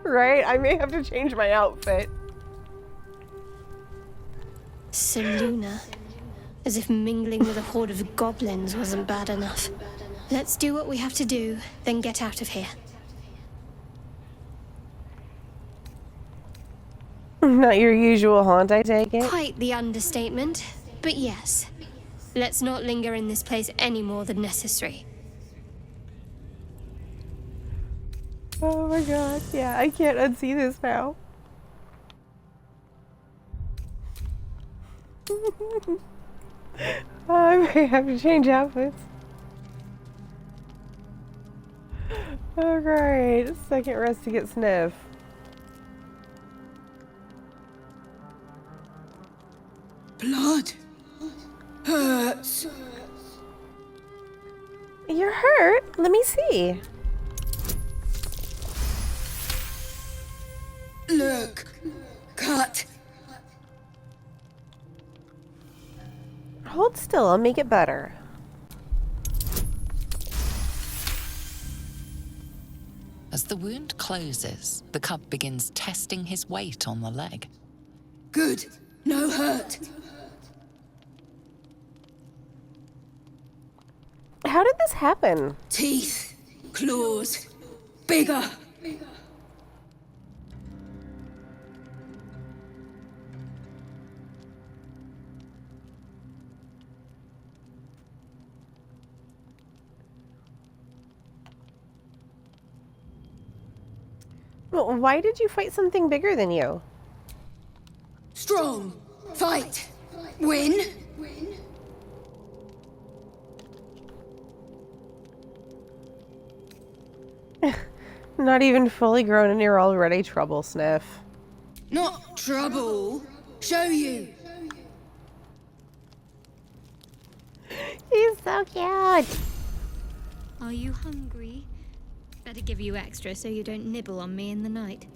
Right? I may have to change my outfit. Seluna. As if mingling with a horde of goblins wasn't bad enough. Let's do what we have to do, then get out of here. Not your usual haunt, I take it? Quite the understatement, but yes. Let's not linger in this place any more than necessary. Oh my god, yeah, I can't unsee this now. I may have to change outfits. Alright, second rest to get sniff. Blood hurts. You're hurt? Let me see. Look, cut. Hold still, I'll make it better. As the wound closes, the cub begins testing his weight on the leg. Good, no hurt. How did this happen? Teeth, claws, bigger. Well, why did you fight something bigger than you? Strong, fight, win. Not even fully grown and you're already trouble, Sniff. Not trouble. Show you. He's so cute. Are you hungry? Better give you extra so you don't nibble on me in the night.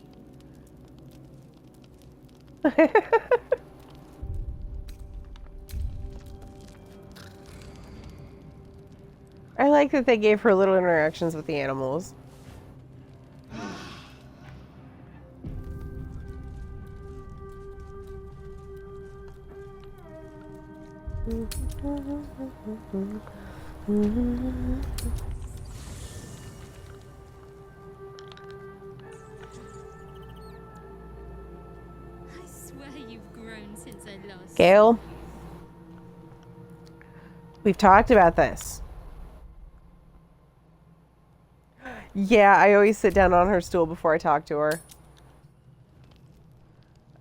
I like that they gave her little interactions with the animals. I swear you've grown since I last. Gale, we've talked about this. Yeah, I always sit down on her stool before I talk to her.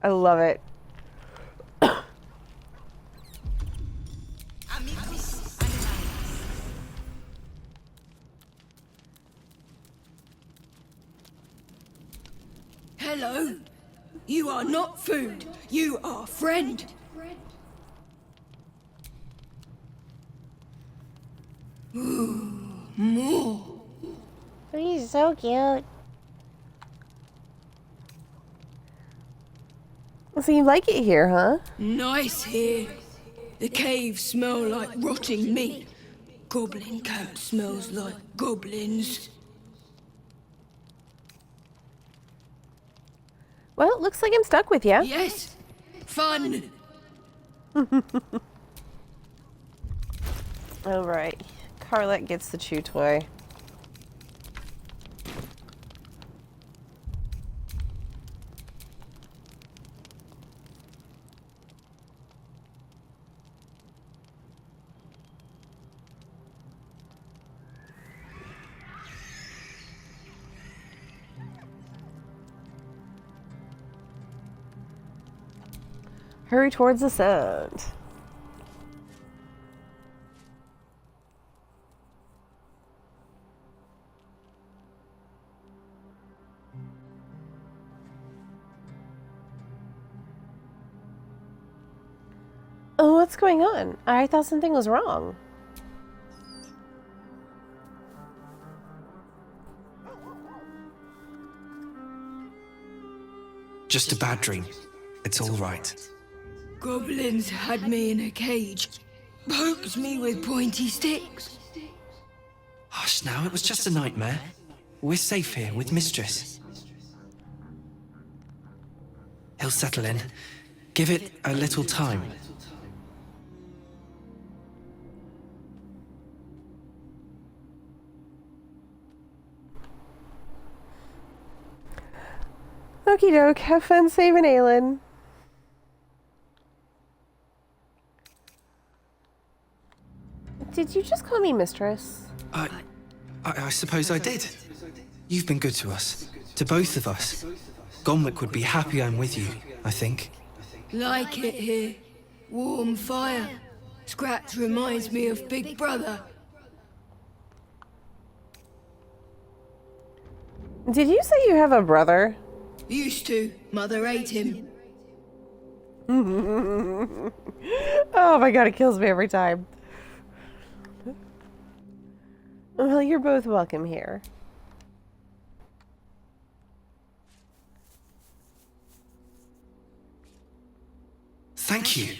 I love it. Hello. You are not food. You are friend. Ooh, more. He's so cute. So you like it here, huh? Nice here. The caves smell like rotting meat. Goblin camp smells like goblins. Well, it looks like I'm stuck with you. Yes. Fun. All right. Carlette gets the chew toy. Hurry towards the sound. What's going on? I thought something was wrong. Just a bad dream. It's all right. Goblins had me in a cage, poked me with pointy sticks. Hush now, it was just a nightmare. We're safe here with Mistress. He'll settle in. Give it a little time. Okie doke, have fun saving Aelin. Did you just call me mistress? I suppose I did. You've been good to us. To both of us. Gonwick would be happy I'm with you, I think. Like it here. Warm fire. Scratch reminds me of Big Brother. Did you say you have a brother? Used to. Mother ate him. Oh my god, it kills me every time. Well, you're both welcome here. Thank you.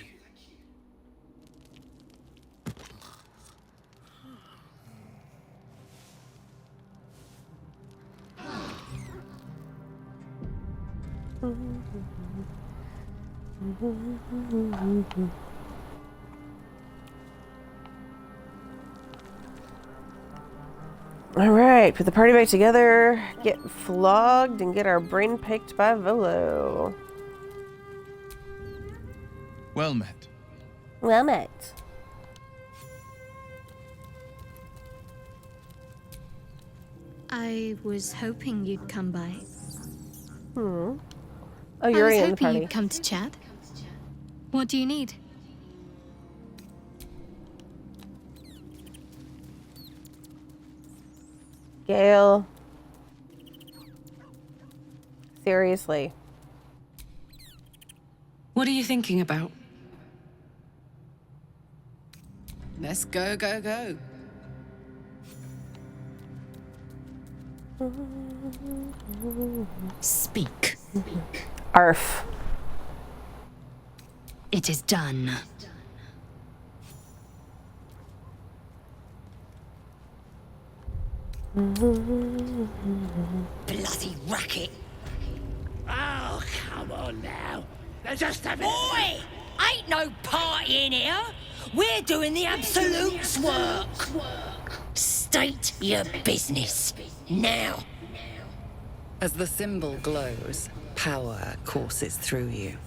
Alright, put the party back together, get flogged, and get our brain picked by Volo. Well met. Well met. I was hoping you'd come by. Oh, I you're was in the hoping party. you'd come to chat. What do you need? Gale. Seriously. What are you thinking about? Let's go, go, go. Speak. Arf. It is done. Bloody racket. Oh, come on now. They're just having... Oi! Ain't no party in here. We're doing the Absolute's work. State your business. Now. As the symbol glows, power courses through you.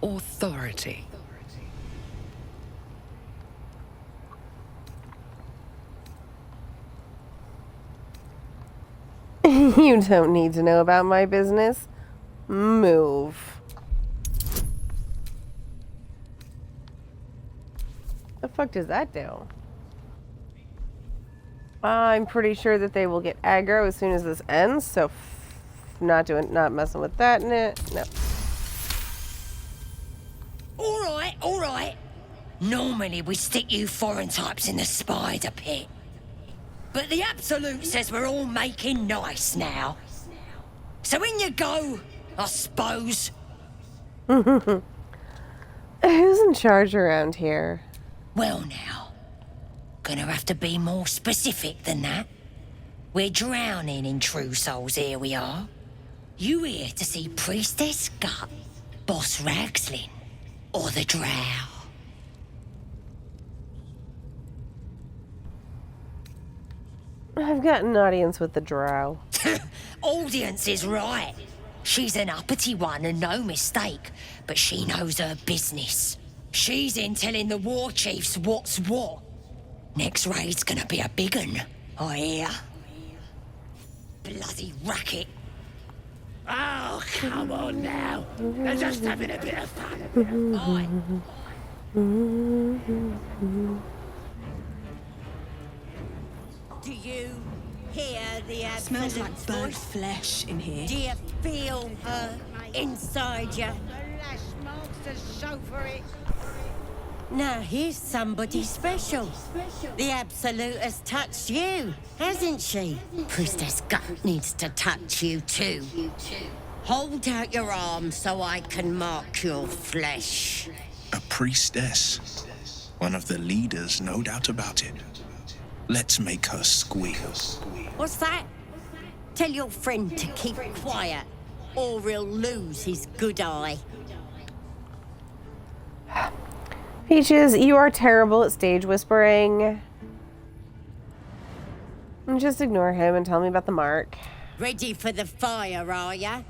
Authority. You don't need to know about my business. Move. The fuck does that do? I'm pretty sure that they will get aggro as soon as this ends, so not messing with that. No. All right. Normally we stick you foreign types in the spider pit. But the Absolute says we're all making nice now. So in you go, I suppose. Who's in charge around here? Well now, gonna have to be more specific than that. We're drowning in true souls, here we are. You here to see Priestess Gut, Boss Ragzlin, or the Drow? I've got an audience with the Drow. Audience is right. She's an uppity one and no mistake, but she knows her business. She's in telling the war chiefs what's what. Next raid's gonna be a big un, I hear. Bloody racket. Oh, come on now. They're just having a bit of fun. Aye. Do you hear the Smells like Absolute's burnt voice? flesh in here. Do you feel her inside you? The lash marks to show for it. Now here's somebody special. The Absolute has touched you, hasn't she? Priestess Gut needs to touch you too. Hold out your arm so I can mark your flesh. A priestess. One of the leaders, no doubt about it. Let's make her squeal. What's that? Tell your friend to keep quiet, or he'll lose his good eye. Peaches, you are terrible at stage whispering. Just ignore him and tell me about the mark. Ready for the fire, are ya?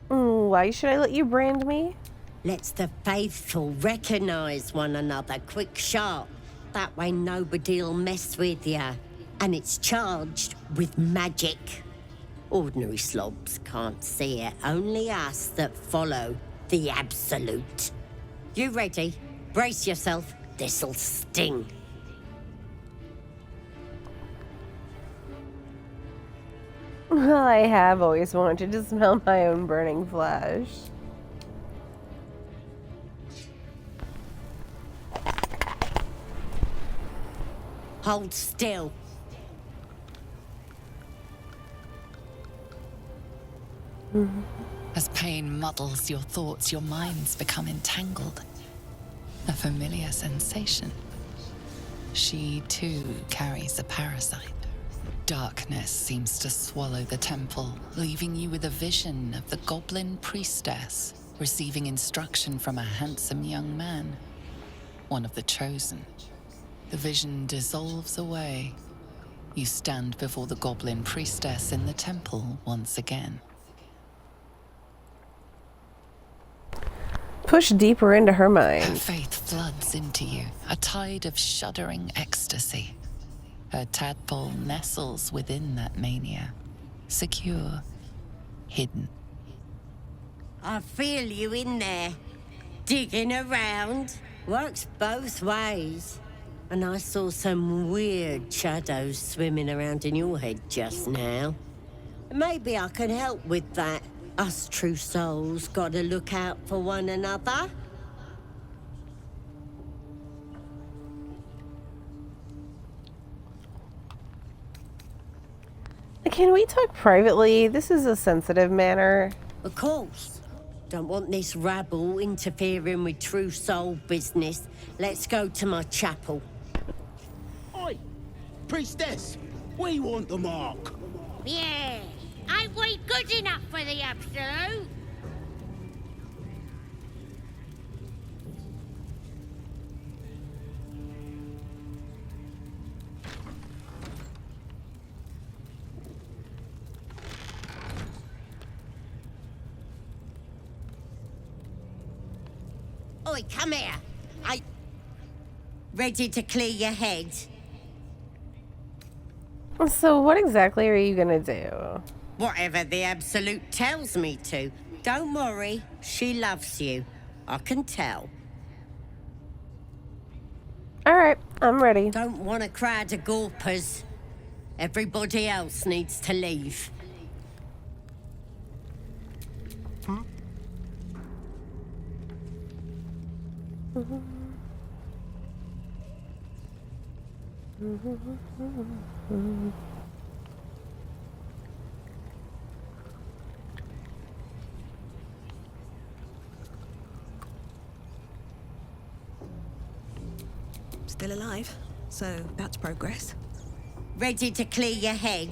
Why should I let you brand me? Let's the faithful recognize one another quick sharp. That way nobody'll mess with ya. And it's charged with magic. Ordinary slobs can't see it, only us that follow the Absolute. You ready? Brace yourself, this'll sting. I have always wanted to smell my own burning flesh. Hold still. As pain muddles your thoughts, your minds become entangled. A familiar sensation. She, too, carries a parasite. Darkness seems to swallow the temple, leaving you with a vision of the Goblin priestess receiving instruction from a handsome young man, one of the chosen. The vision dissolves away. You stand before the Goblin priestess in the temple once again. Push deeper into her mind. Her faith floods into you, a tide of shuddering ecstasy. Her tadpole nestles within that mania, secure, hidden. I feel you in there, digging around. Works both ways. And I saw some weird shadows swimming around in your head just now. Maybe I can help with that. Us true souls gotta look out for one another. Can we talk privately? This is a sensitive matter. Of course. Don't want this rabble interfering with true soul business. Let's go to my chapel. Oi! Priestess! We want the mark! Yeah. Ain't we good enough for the Absolute? Oi, come here. Ready to clear your head? So what exactly are you gonna do? Whatever the Absolute tells me to. Don't worry, she loves you. I can tell. Alright, I'm ready. Don't want a crowd of gawpers. Everybody else needs to leave. Still alive, so that's progress. Ready to clear your head?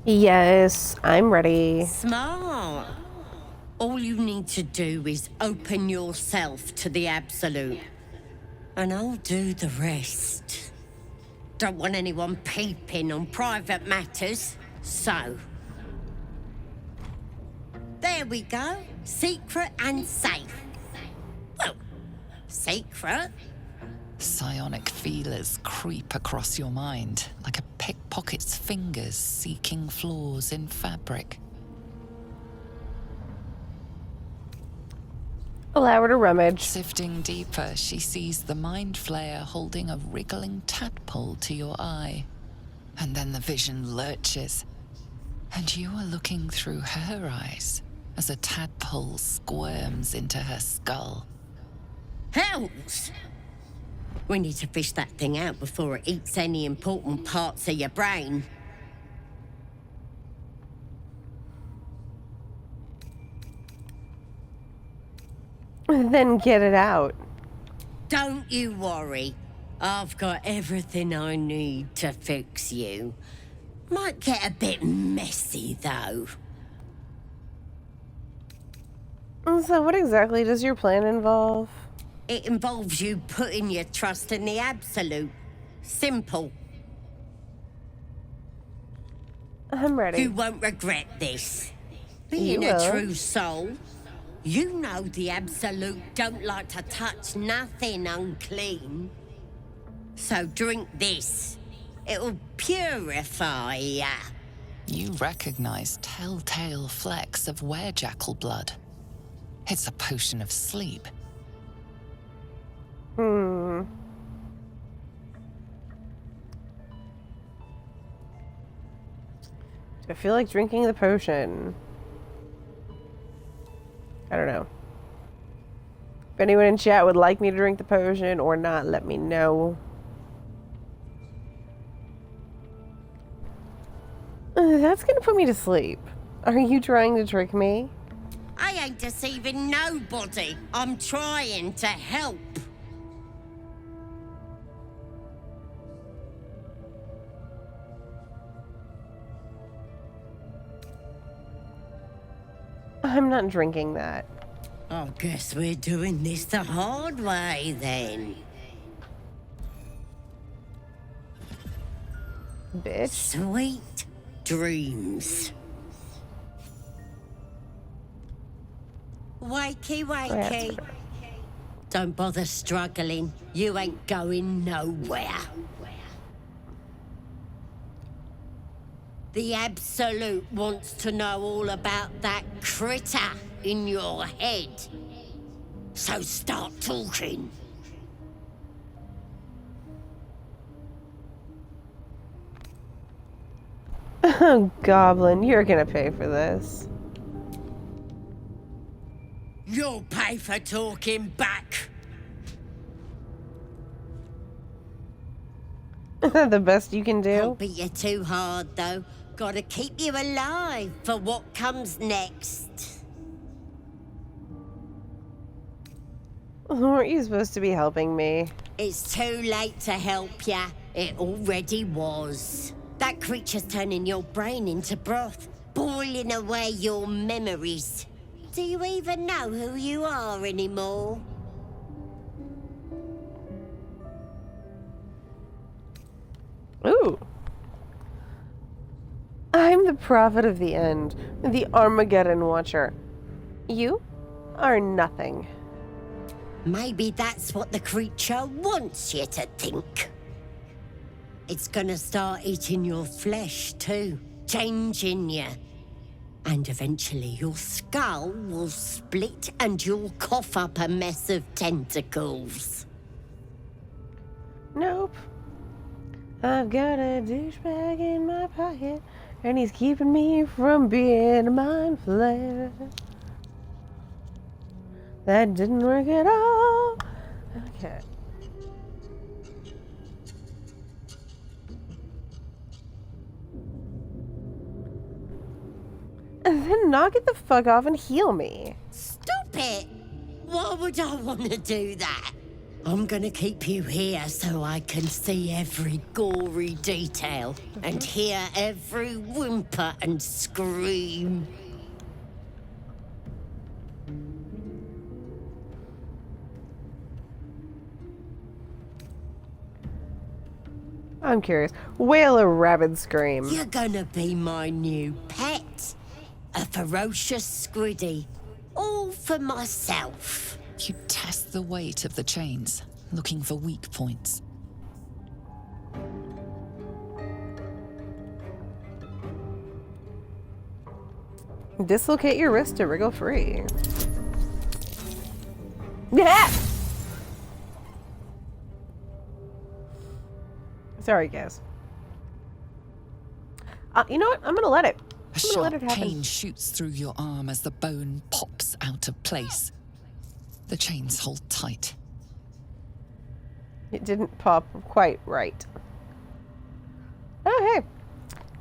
Yes, I'm ready. Smart. All you need to do is open yourself to the Absolute. And I'll do the rest. Don't want anyone peeping on private matters, so... There we go. Secret and safe. Well, secret. Psionic feelers creep across your mind, like a pickpocket's fingers seeking flaws in fabric. Allow her to rummage. Sifting deeper, she sees the mind flayer holding a wriggling tadpole to your eye. And then the vision lurches, and you are looking through her eyes, as a tadpole squirms into her skull. Hells! We need to fish that thing out before it eats any important parts of your brain. Then get it out. Don't you worry. I've got everything I need to fix you. Might get a bit messy, though. So what exactly does your plan involve? It involves you putting your trust in the Absolute. Simple. I'm ready. You won't regret this. Being You a will. true soul, you know the Absolute don't like to touch nothing unclean. So drink this. It'll purify ya. You recognize telltale flecks of werejackal blood. It's a potion of sleep. Do I feel like drinking the potion? I don't know. If anyone in chat would like me to drink the potion or not, let me know. That's gonna put me to sleep. Are you trying to trick me? I ain't deceiving nobody. I'm trying to help. I'm not drinking that. I guess we're doing this the hard way, then. Bitch. Sweet dreams. Wakey, wakey. Don't bother struggling. You ain't going nowhere. The Absolute wants to know all about that critter in your head. So start talking. Goblin, you're gonna pay for this. You'll pay for talking back. The best you can do? Don't beat you too hard, though. Gotta keep you alive for what comes next. Weren't you supposed to be helping me? It's too late to help ya. It already was. That creature's turning your brain into broth, boiling away your memories. Do you even know who you are anymore? Ooh. I'm the prophet of the end, the Armageddon Watcher. You are nothing. Maybe that's what the creature wants you to think. It's gonna start eating your flesh too, changing you. And eventually your skull will split and you'll cough up a mess of tentacles. Nope. I've got a douchebag in my pocket, and he's keeping me from being a mind flayer. That didn't work at all. Okay. And then knock it the fuck off and heal me. Stop it! Why would I want to do that? I'm gonna keep you here so I can see every gory detail and hear every whimper and scream. I'm curious. Wail a rabid scream. You're gonna be my new pet. A ferocious squiddy. All for myself. You test the weight of the chains, looking for weak points. Dislocate your wrist to wriggle free. Yeah! Sorry, guys. You know what? I'm gonna let it. A sharp pain shoots through your arm as the bone pops out of place. The chains hold tight. It didn't pop quite right. Oh, hey.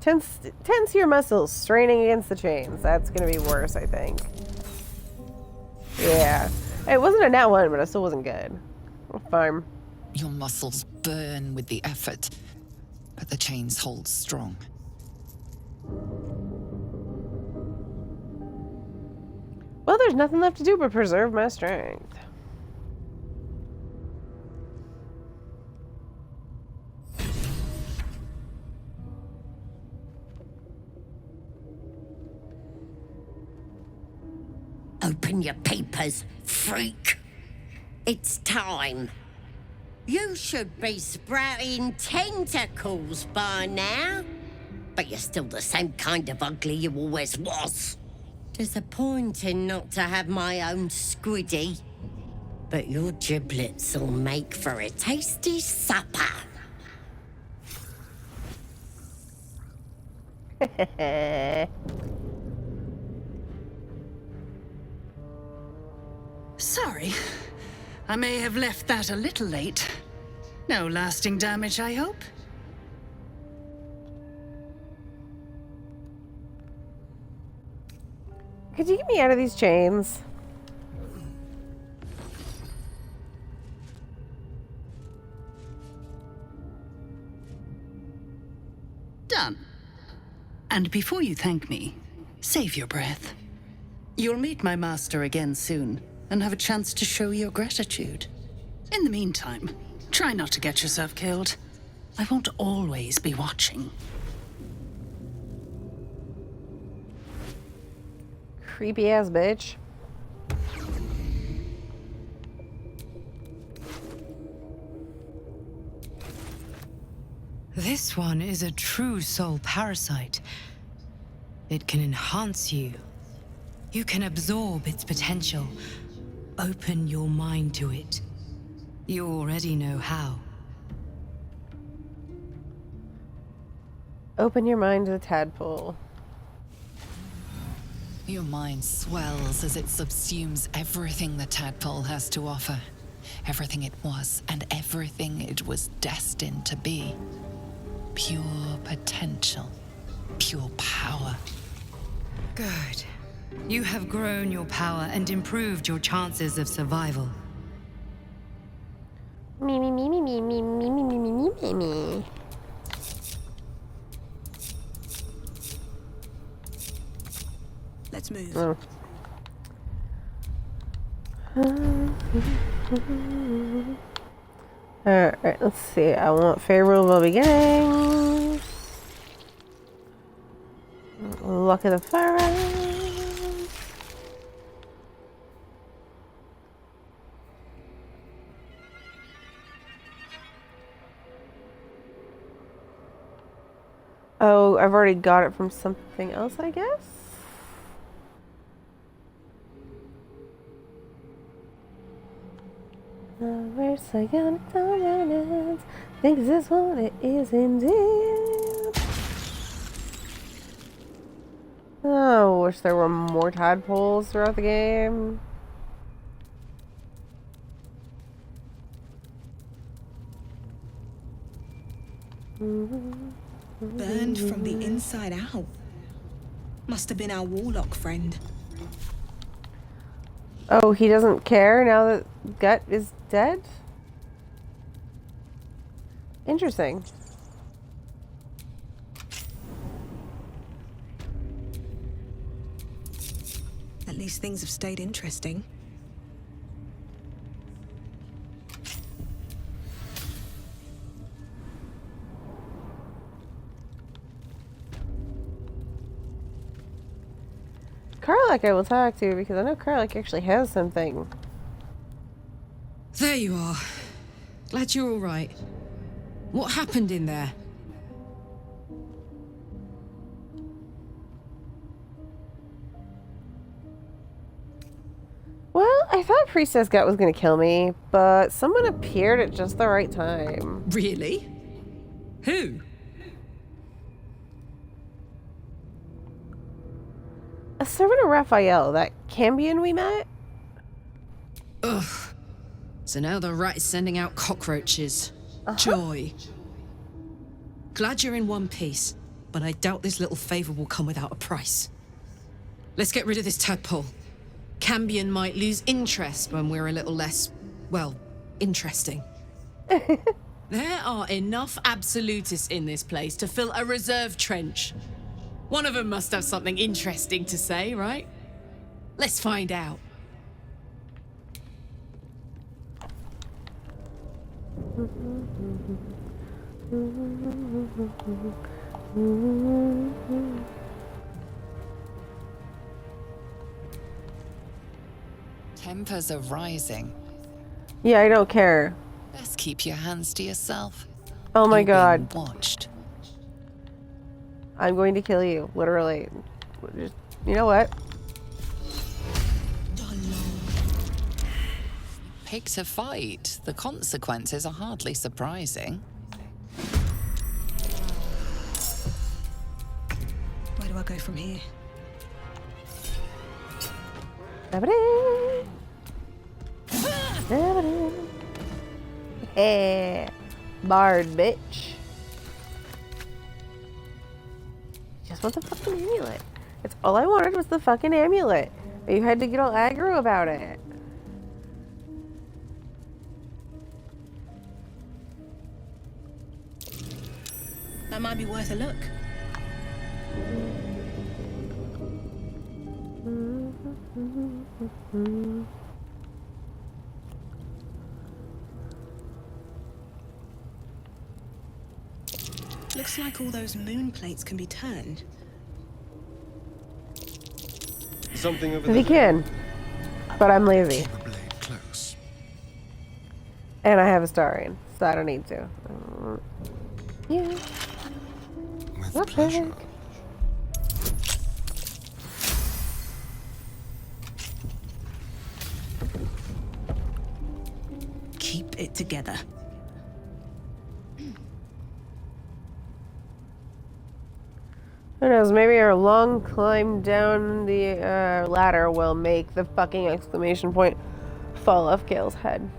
Tense your muscles, straining against the chains. That's going to be worse, I think. Yeah. It wasn't a nat one, but it still wasn't good. Fine. Your muscles burn with the effort, but the chains hold strong. Well, there's nothing left to do but preserve my strength. Open your papers, freak. It's time. You should be sprouting tentacles by now. But you're still the same kind of ugly you always was. Disappointing not to have my own squiddy. But your giblets will make for a tasty supper. Sorry. I may have left that a little late. No lasting damage, I hope? Could you get me out of these chains? Done. And before you thank me, save your breath. You'll meet my master again soon, and have a chance to show your gratitude. In the meantime, try not to get yourself killed. I won't always be watching. Creepy ass bitch. This one is a true soul parasite. It can enhance you. You can absorb its potential. Open your mind to it. You already know how. Open your mind to the tadpole. Your mind swells as it subsumes everything the tadpole has to offer. Everything it was and everything it was destined to be. Pure potential. Pure power. Good. You have grown your power and improved your chances of survival. Me, me, me, me, me, me, me, me, me, me, me, me. Let's move. Oh. Alright, let's see. I want favorable beginnings. Luck of the fire. Oh, I've already got it from something else, I guess? Where's Psychic Dominance? Think this is what it is indeed. Oh, wish there were more tadpoles throughout the game. Burned from the inside out. Must have been our warlock friend. Oh, he doesn't care now that Gut is dead? Interesting. At least things have stayed interesting. Karlak I will talk to because I know Karlak actually has something. There you are. Glad you're all right. What happened in there? Well, I thought Priestess Gut was going to kill me, but someone appeared at just the right time. Really? Who? A servant of Raphael, that Cambion we met? Ugh. So now the rat is sending out cockroaches. Joy. Glad you're in one piece, but I doubt this little favor will come without a price. Let's get rid of this tadpole. Cambion might lose interest when we're a little less, well, interesting. There are enough absolutists in this place to fill a reserve trench. One of them must have something interesting to say, right? Let's find out. Tempers are rising. Yeah, I don't care. Best keep your hands to yourself. Oh my You're god. being watched. I'm going to kill you, literally. Just, you know what? Picked a fight. The consequences are hardly surprising. Where do I go from here? Hey, Bard, bitch. Just want the fucking amulet. That's all I wanted was the fucking amulet. But you had to get all aggro about it. That might be worth a look. Looks like all those moon plates can be turned. Something over They can, but I'm lazy. Close. And I have a Starian, so I don't need to. Yeah. With pleasure. Keep it together. Who knows, maybe our long climb down the ladder will make the fucking exclamation point fall off Gale's head.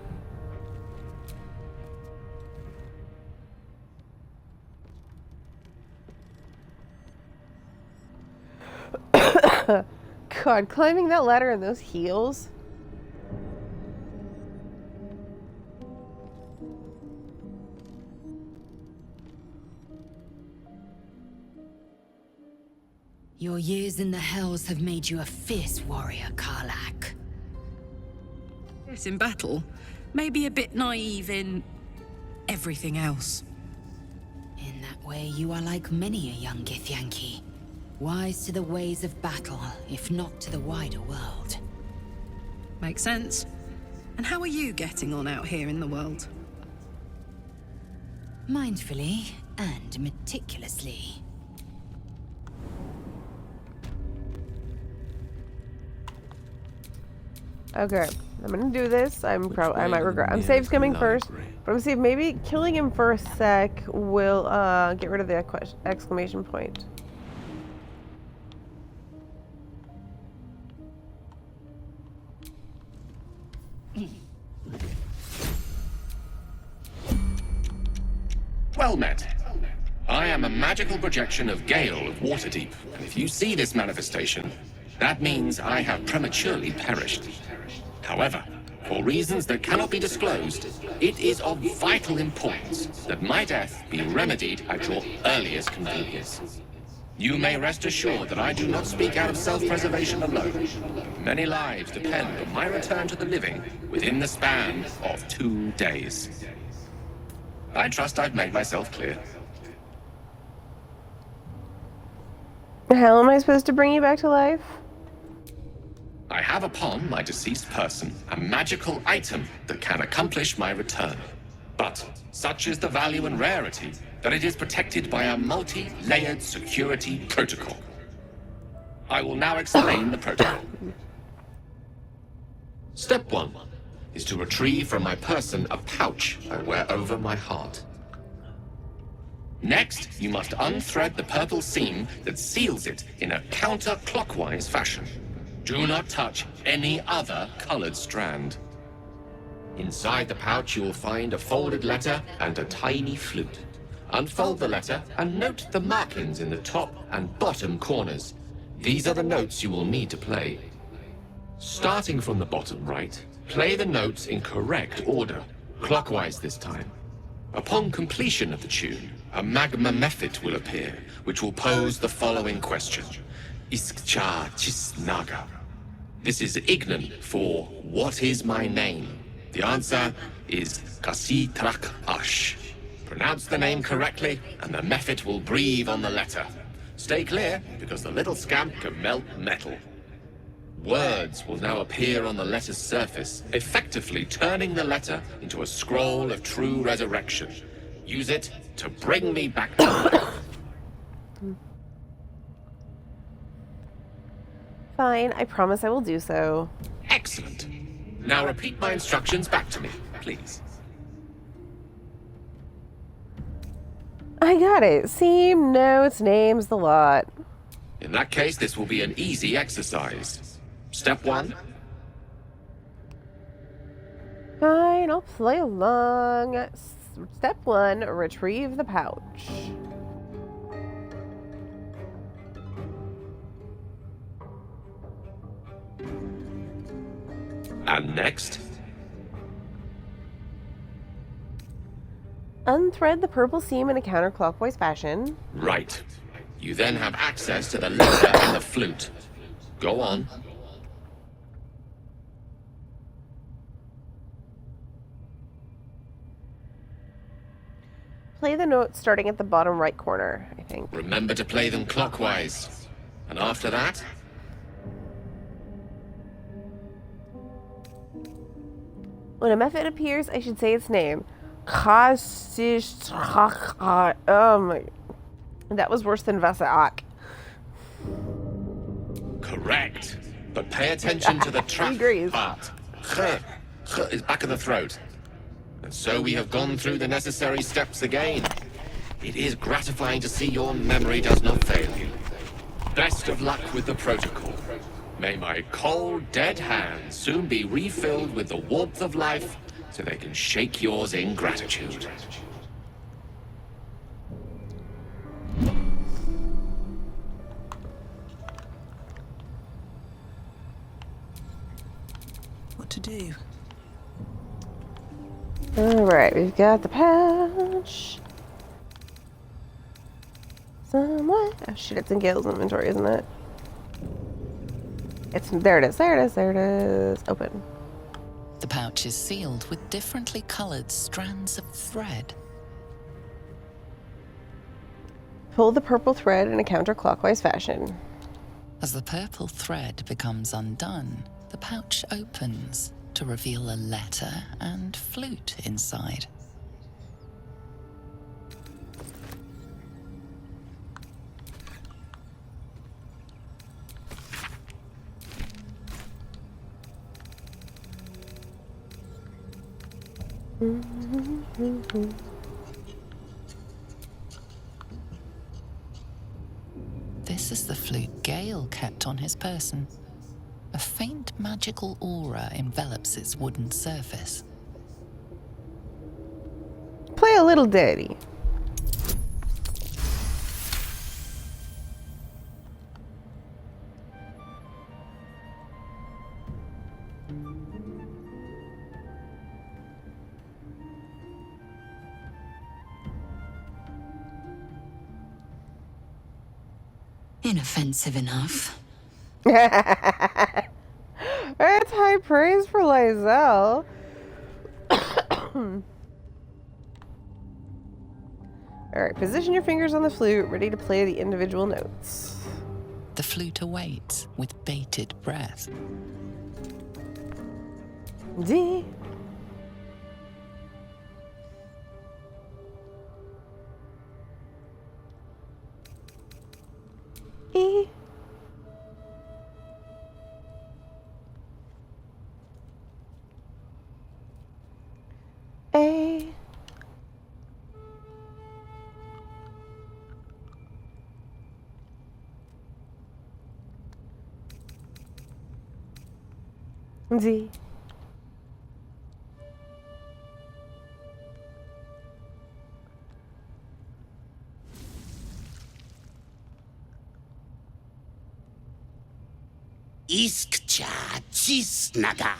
God, climbing that ladder in those heels. Your years in the Hells have made you a fierce warrior, Karlach. Yes, in battle. Maybe a bit naive in everything else. In that way, you are like many a young Githyanki. Wise to the ways of battle, if not to the wider world. Makes sense. And how are you getting on out here in the world? Mindfully and meticulously. Okay, I'm gonna do this. I might regret. I'm save skimming first. But I'm see if maybe killing him for a sec will get rid of the exclamation point. Well met. I am a magical projection of Gale of Waterdeep, and if you see this manifestation, that means I have prematurely perished. However, for reasons that cannot be disclosed, it is of vital importance that my death be remedied at your earliest convenience. You may rest assured that I do not speak out of self-preservation alone. Many lives depend on my return to the living within the span of 2 days. I trust I've made myself clear. How am I supposed to bring you back to life? I have upon my deceased person a magical item that can accomplish my return. But such is the value and rarity that it is protected by a multi-layered security protocol. I will now explain the protocol. Step 1 is to retrieve from my person a pouch I wear over my heart. Next, you must unthread the purple seam that seals it in a counterclockwise fashion. Do not touch any other colored strand. Inside the pouch, you will find a folded letter and a tiny flute. Unfold the letter and note the markings in the top and bottom corners. These are the notes you will need to play. Starting from the bottom right, play the notes in correct order, clockwise this time. Upon completion of the tune, a magma method will appear, which will pose the following question. Iskcha Chisnaga. This is Ignan for what is my name? The answer is Kasitrak Ash. Pronounce the name correctly, and the method will breathe on the letter. Stay clear, because the little scamp can melt metal. Words will now appear on the letter's surface, effectively turning the letter into a scroll of true resurrection. Use it to bring me back to life. Fine, I promise I will do so. Excellent. Now repeat my instructions back to me, please. I got it. Seam, notes, names, the lot. In that case, this will be an easy exercise. Step 1. Fine, I'll play along. Step 1, retrieve the pouch. And next? Unthread the purple seam in a counterclockwise fashion. Right. You then have access to the letter and the flute. Go on. Play the notes starting at the bottom right corner, I think. Remember to play them clockwise. And after that? When a method appears, I should say its name. Oh my... That was worse than Vasaak. Correct. But pay attention to the trap part. Ch is back of the throat. And so we have gone through the necessary steps again. It is gratifying to see your memory does not fail you. Best of luck with the protocol. May my cold, dead hands soon be refilled with the warmth of life so they can shake yours in gratitude. What to do? Alright, we've got the pouch. Somewhere. Oh shit, it's in Gale's inventory, isn't it? There it is, there it is, there it is. Open. The pouch is sealed with differently colored strands of thread. Pull the purple thread in a counterclockwise fashion. As the purple thread becomes undone, the pouch opens to reveal a letter and flute inside. This is the flute Gale kept on his person. A faint magical aura envelops its wooden surface. Play a little dirty. Inoffensive enough. That's high praise for Lysel. Alright, position your fingers on the flute, ready to play the individual notes. The flute awaits with bated breath. D. E. A. Z. Iskcha Chisnaga.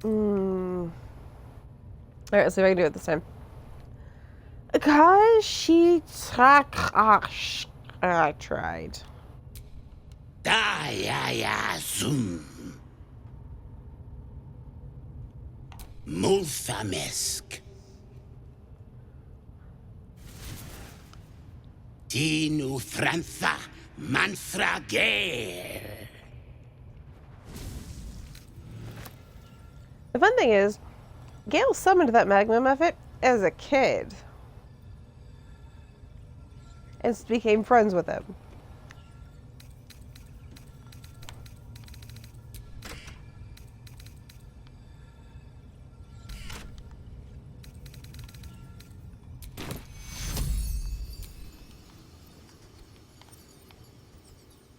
Alright, let's see if I can do it this time. I tried. Dayaya Zoom. Multhamesk. Tinu Frantha Manthra Gare. The fun thing is, Gale summoned that magma muffet as a kid. And became friends with him.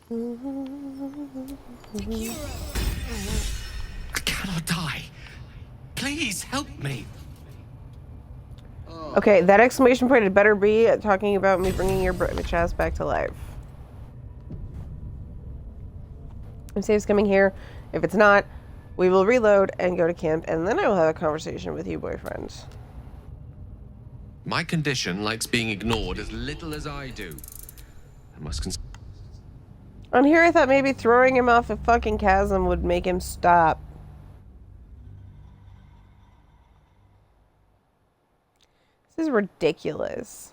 I cannot die. Please help me. Okay, that exclamation point had better be talking about me bringing your bitch ass back to life. I'm safe coming here. If it's not, we will reload and go to camp, and then I will have a conversation with you, boyfriend. My condition likes being ignored as little as I do. I must On here, I thought maybe throwing him off a fucking chasm would make him stop. This is ridiculous.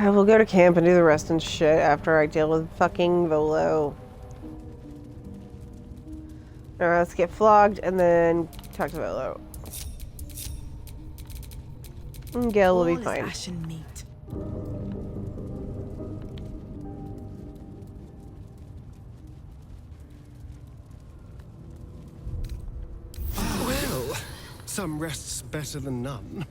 We'll go to camp and do the rest and shit after I deal with fucking Volo. Alright, let's get flogged and then talk to Volo. And Gale will be fine. Well, some rest's better than none.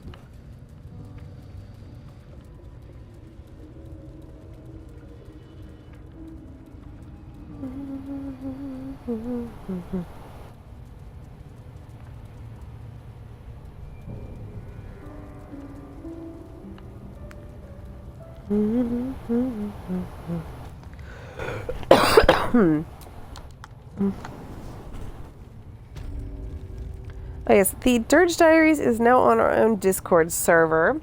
Oh yes, the Durge Diaries is now on our own Discord server.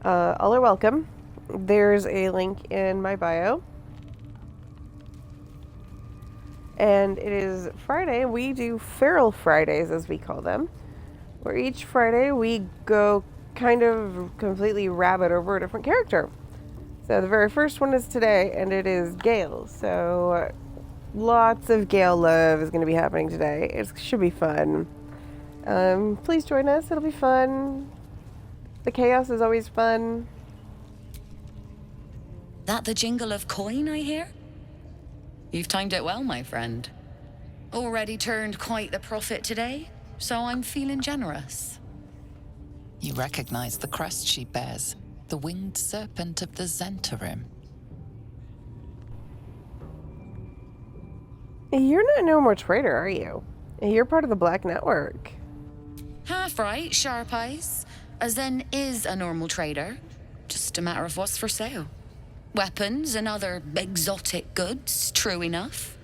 All are welcome. There's a link in my bio. And it is Friday. We do Feral Fridays, as we call them. Where each Friday we go kind of completely rabbit over a different character. So the very first one is today, and it is Gale. So lots of Gale love is going to be happening today. It should be fun. Please join us. It'll be fun. The chaos is always fun. That the jingle of coin I hear? You've timed it well, my friend. Already turned quite the profit today, so I'm feeling generous. You recognize the crest she bears, the winged serpent of the Zentarim. You're not no more traitor, are you? You're part of the Black Network. Half right, sharp eyes. A Zen is a normal trader. Just a matter of what's for sale. Weapons and other exotic goods, true enough.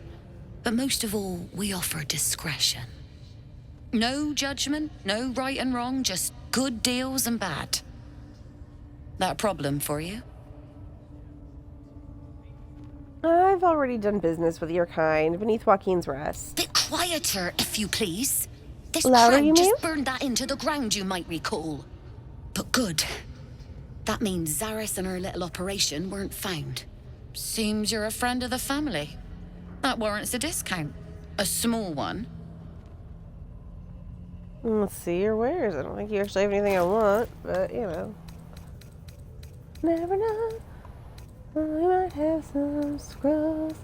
But most of all, we offer discretion. No judgment, no right and wrong, just good deals and bad. That a problem for you? I've already done business with your kind beneath Joaquin's rest. Bit quieter, if you please. This Louder, crowd you mean? just burned that into the ground, you might recall. But good. That means Zaris and her little operation weren't found. Seems you're a friend of the family. That warrants a discount. A small one. Let's see your wares. I don't think you actually have anything I want, but you know. Never know. We might have some scrolls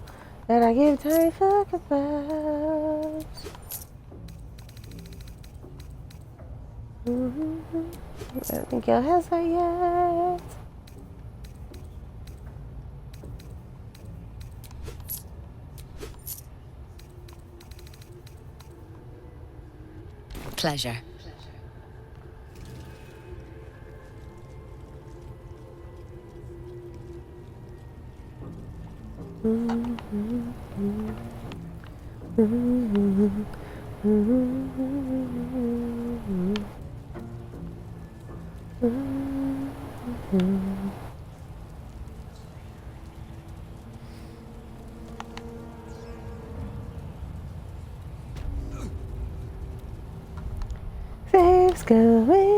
that I give a tiny fuck about. I don't think y'all has that yet. Pleasure. Saves going.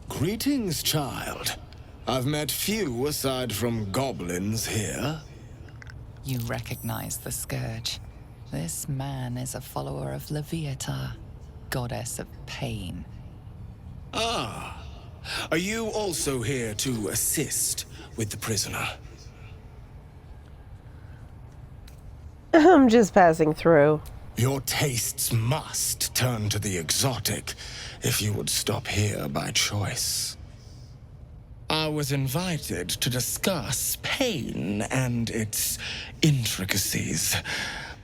Greetings, child. I've met few aside from goblins here. You recognize the scourge. This man is a follower of Leviatha, goddess of pain. Ah, are you also here to assist with the prisoner? I'm just passing through. Your tastes must turn to the exotic if you would stop here by choice. I was invited to discuss pain and its intricacies,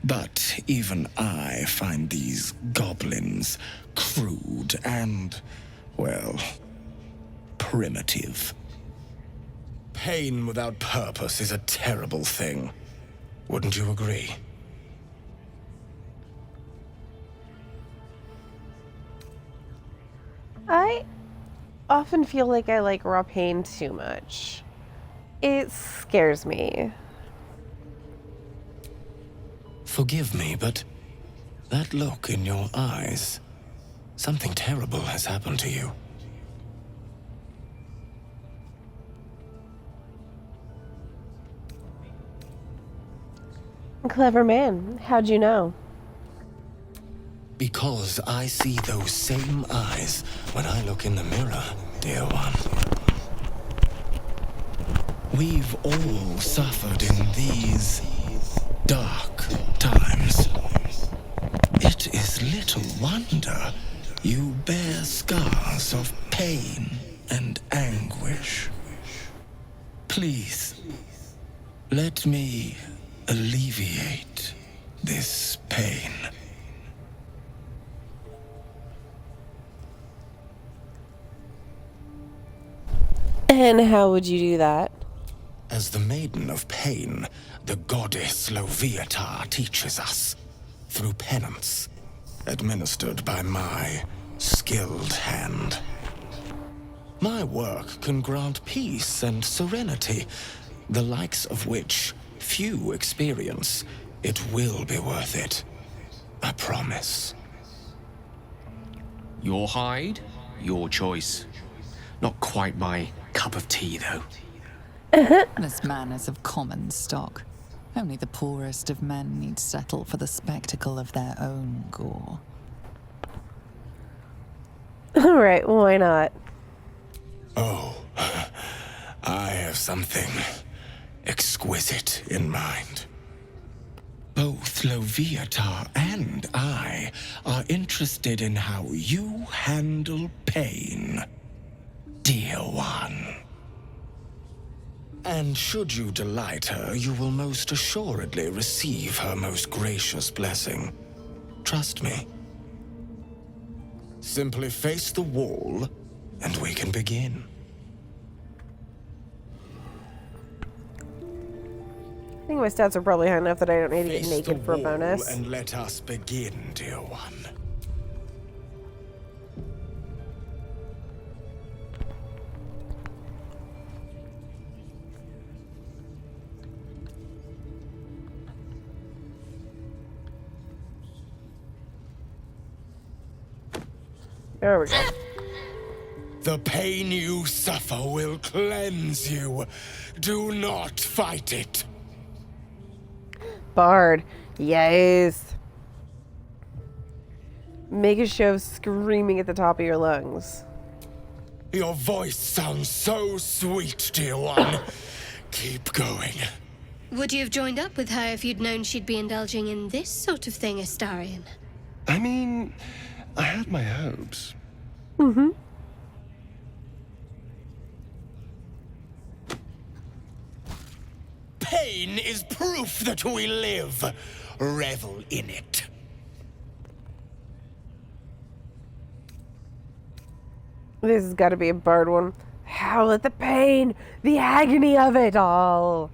but even I find these goblins crude and, well, primitive. Pain without purpose is a terrible thing. Wouldn't you agree? I often feel like I like raw pain too much. It scares me. Forgive me, but that look in your eyes, something terrible has happened to you. Clever man. How'd you know? Because I see those same eyes when I look in the mirror, dear one. We've all suffered in these dark times. It is little wonder you bear scars of pain and anguish. Please, let me alleviate this pain. And how would you do that? As the Maiden of Pain, the goddess Leviatha teaches us, through penance, administered by my skilled hand. My work can grant peace and serenity, the likes of which few experience. It will be worth it. I promise. Your hide, your choice. Not quite my cup of tea, though. This man is of common stock. Only the poorest of men need settle for the spectacle of their own gore. Alright, why not? Oh, I have something exquisite in mind. Both Leviatha and I are interested in how you handle pain, dear one. And should you delight her, you will most assuredly receive her most gracious blessing. Trust me. Simply face the wall, and we can begin. I think my stats are probably high enough that I don't need to get Face naked the for a wall bonus. and let us begin, dear one. There we go. The pain you suffer will cleanse you. Do not fight it. Bard. Yes. Make a show of screaming at the top of your lungs. Your voice sounds so sweet, dear one. Keep going. Would you have joined up with her if you'd known she'd be indulging in this sort of thing, Astarion? I mean, I had my hopes. Mm-hmm. Pain is proof that we live. Revel in it. This has got to be a Bard one. Howl at the pain, the agony of it all.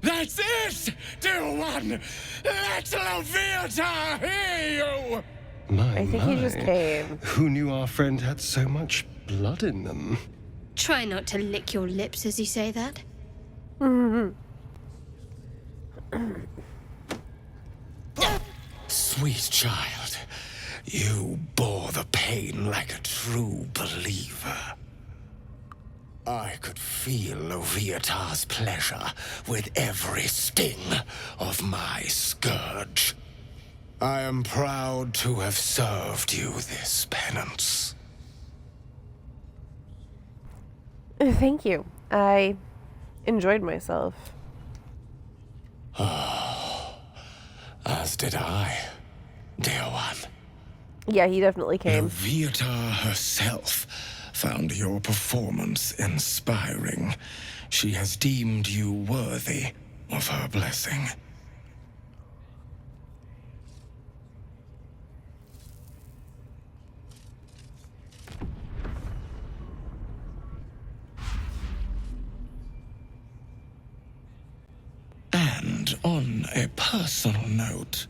That's it, dear one. Let Leviathan hear you. I think he just came. Who knew our friend had so much blood in them? Try not to lick your lips as you say that. Mm-hmm. Sweet child, you bore the pain like a true believer. I could feel Leviathar's pleasure with every sting of my scourge. I am proud to have served you this penance. Thank you. I enjoyed myself. As did I, dear one. Yeah, he definitely came. Leviatha herself found your performance inspiring. She has deemed you worthy of her blessing. And on a personal note,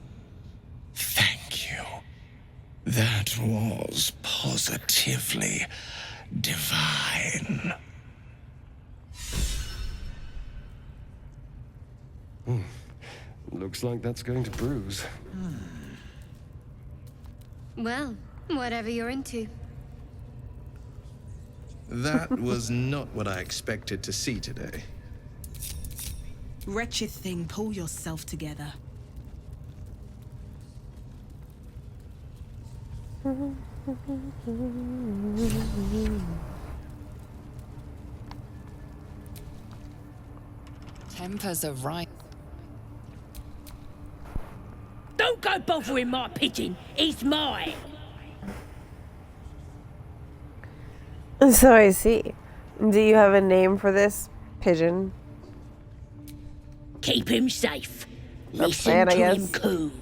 thank you. That was positively divine. Looks like that's going to bruise. Well, whatever you're into. That was not what I expected to see today. Wretched thing, pull yourself together. Tempers are right. Don't go bothering my pigeon. It's mine. So I see. Do you have a name for this pigeon? Keep him safe. That's Listen bad, I to him guess. coo.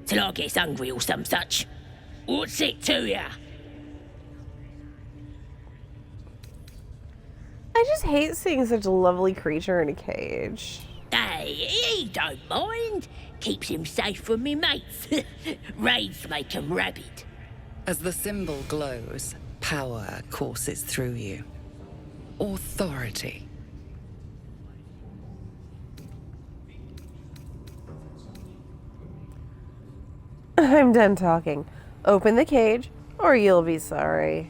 Till I gets hungry or some such. What's it to ya? I just hate seeing such a lovely creature in a cage. Hey, he don't mind. Keeps him safe from me mates. Raids make him rabid. As the symbol glows, power courses through you. Authority. I'm done talking. Open the cage, or you'll be sorry.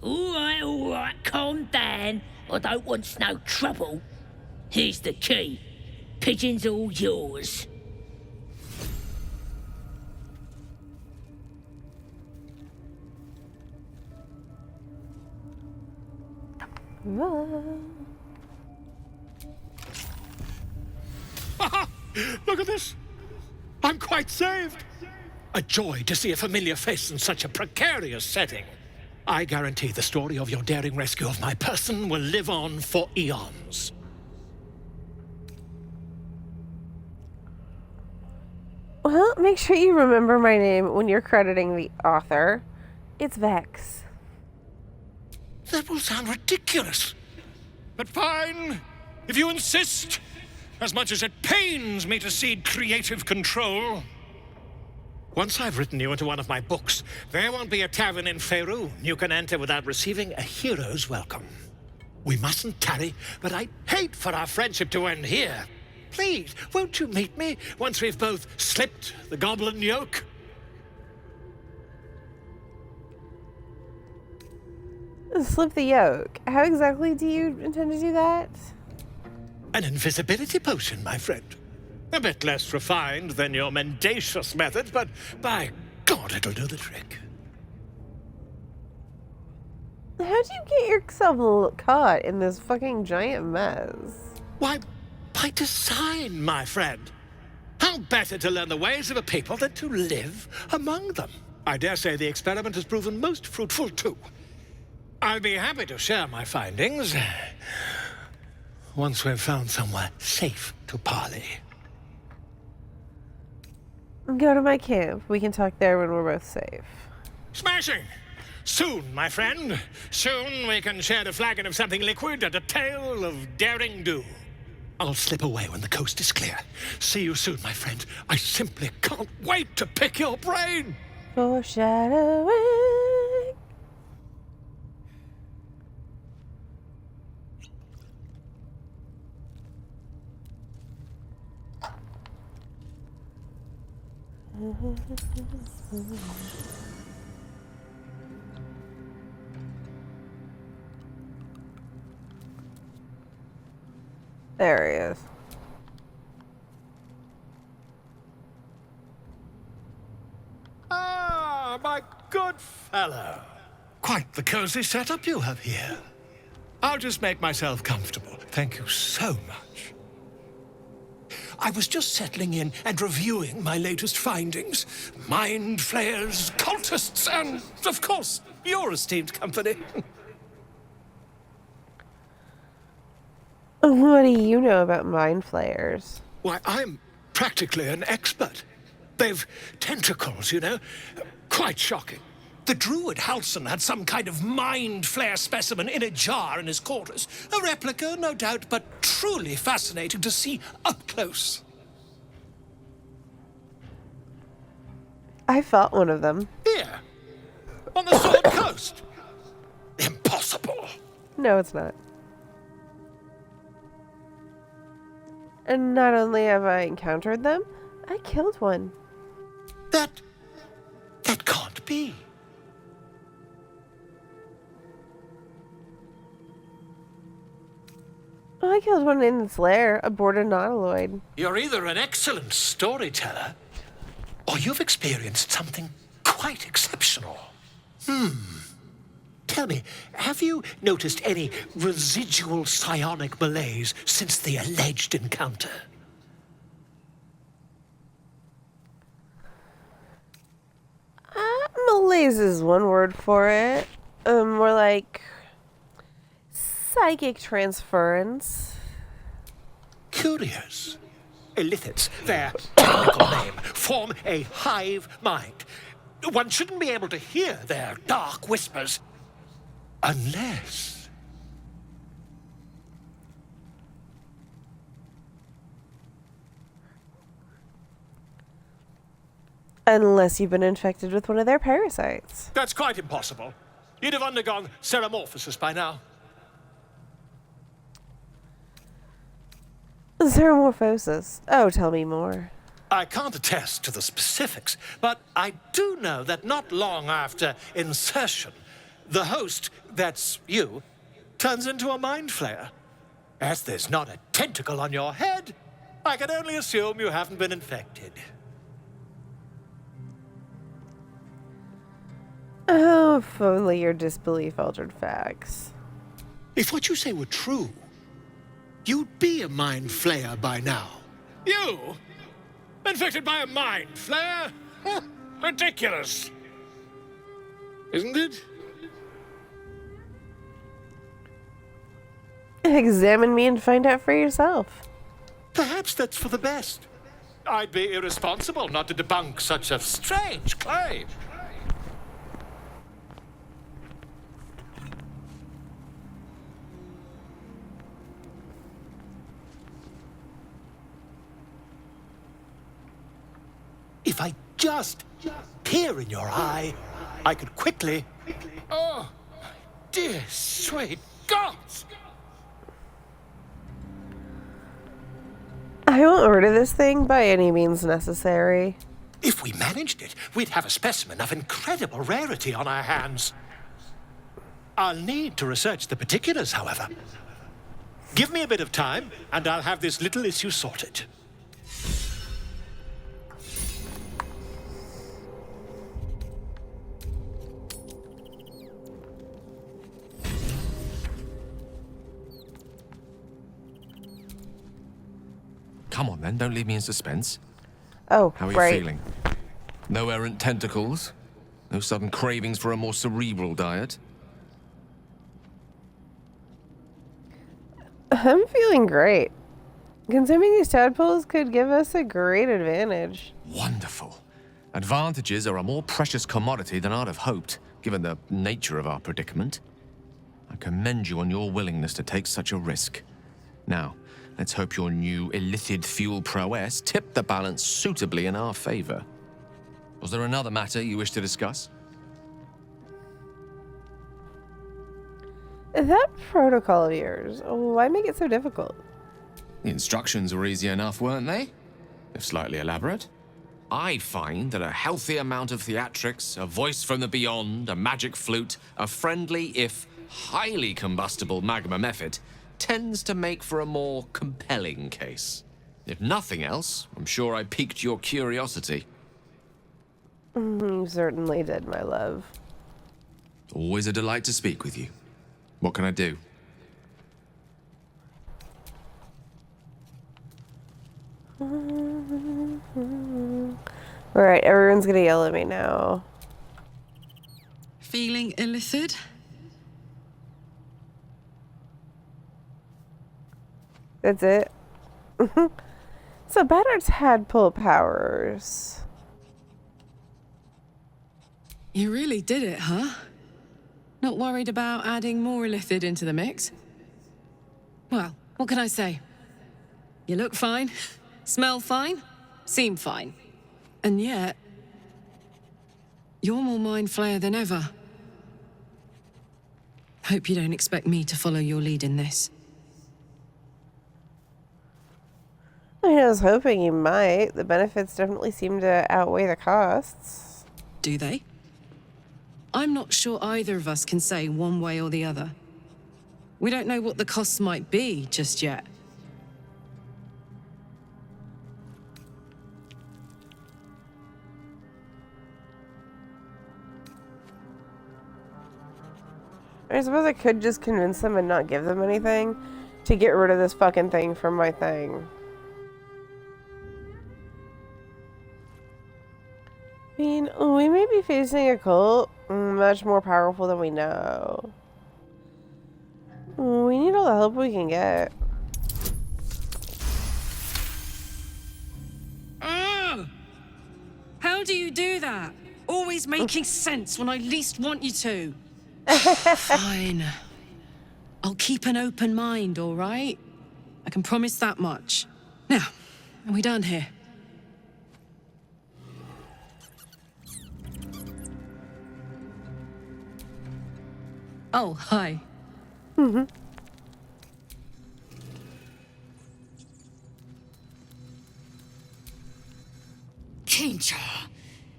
All right, calm down. I don't want no trouble. Here's the key. Pigeon's all yours. Look at this. I'm quite saved. A joy to see a familiar face in such a precarious setting. I guarantee the story of your daring rescue of my person will live on for eons. Well, make sure you remember my name when you're crediting the author. It's Vex. That will sound ridiculous. But fine, if you insist. As much as it pains me to cede creative control. Once I've written you into one of my books, there won't be a tavern in Faerun you can enter without receiving a hero's welcome. We mustn't tarry, but I'd hate for our friendship to end here. please, won't you meet me once we've both slipped the goblin yoke? Slip the yoke. How exactly do you intend to do that? An invisibility potion, my friend. A bit less refined than your mendacious methods, but by God, it'll do the trick. How do you get yourself caught in this fucking giant mess? Why, by design, my friend. How better to learn the ways of a people than to live among them? I dare say the experiment has proven most fruitful, too. I'll be happy to share my findings once we've found somewhere safe to parley. Go to my camp. We can talk there when we're both safe. Smashing! Soon, my friend. Soon we can share a flagon of something liquid and a tale of daring do. I'll slip away when the coast is clear. See you soon, my friend. I simply can't wait to pick your brain. Foreshadowing. There he is. Ah, my good fellow. Quite the cozy setup you have here. I'll just make myself comfortable. Thank you so much. I was just settling in and reviewing my latest findings. Mind flayers, cultists, and, of course, your esteemed company. What do you know about mind flayers? Why, I'm practically an expert. They've tentacles, you know. Quite shocking. The druid Halson had some kind of mind flare specimen in a jar in his quarters. A replica, no doubt, but truly fascinating to see up close. I fought one of them. Here, on the Sword Coast. Impossible. No, it's not. And not only have I encountered them, I killed one. That can't be. I killed one in its lair, aboard a nautiloid. You're either an excellent storyteller, or you've experienced something quite exceptional. Tell me, have you noticed any residual psionic malaise since the alleged encounter? Malaise is one word for it. More like psychic transference. Curious. Illithids, their technical name, form a hive mind. One shouldn't be able to hear their dark whispers unless... Unless you've been infected with one of their parasites. That's quite impossible. You'd have undergone ceramorphosis by now. Ceramorphosis. Oh, tell me more. I can't attest to the specifics, but I do know that not long after insertion, the host, that's you, turns into a mind flayer. As there's not a tentacle on your head, I can only assume you haven't been infected. Oh, if only your disbelief altered facts. If what you say were true, you'd be a mind flayer by now. You? Infected by a mind flayer? Ridiculous. Isn't it? Examine me and find out for yourself. Perhaps that's for the best. I'd be irresponsible not to debunk such a strange claim. If I just peer in your eye, I could quickly... Oh, my dear sweet gods! I want rid of this thing by any means necessary. If we managed it, we'd have a specimen of incredible rarity on our hands. I'll need to research the particulars, however. Give me a bit of time, and I'll have this little issue sorted. Come on, then. Don't leave me in suspense. Oh, How are right. you feeling? No errant tentacles? No sudden cravings for a more cerebral diet? I'm feeling great. Consuming these tadpoles could give us a great advantage. Wonderful. Advantages are a more precious commodity than I'd have hoped, given the nature of our predicament. I commend you on your willingness to take such a risk. Now, let's hope your new illithid fuel prowess tipped the balance suitably in our favor. Was there another matter you wish to discuss? That protocol of yours, why make it so difficult? The instructions were easy enough, weren't they? If slightly elaborate. I find that a healthy amount of theatrics, a voice from the beyond, a magic flute, a friendly, if highly combustible magma method, tends to make for a more compelling case. If nothing else, I'm sure I piqued your curiosity. You certainly did, my love. Always a delight to speak with you. What can I do? Alright, everyone's gonna yell at me now. Feeling illithid? That's it. So about our tadpole powers. You really did it, huh? Not worried about adding more illithid into the mix? Well, what can I say? You look fine, smell fine, seem fine. And yet, you're more mind flayer than ever. Hope you don't expect me to follow your lead in this. I was hoping you might. The benefits definitely seem to outweigh the costs. Do they? I'm not sure either of us can say one way or the other. We don't know what the costs might be just yet. I suppose I could just convince them and not give them anything to get rid of this fucking thing from my thing. I mean, we may be facing a cult much more powerful than we know. We need all the help we can get. How do you do that? Always making sense when I least want you to. Fine. I'll keep an open mind, all right? I can promise that much. Now, are we done here? Oh, hi. Kinjar,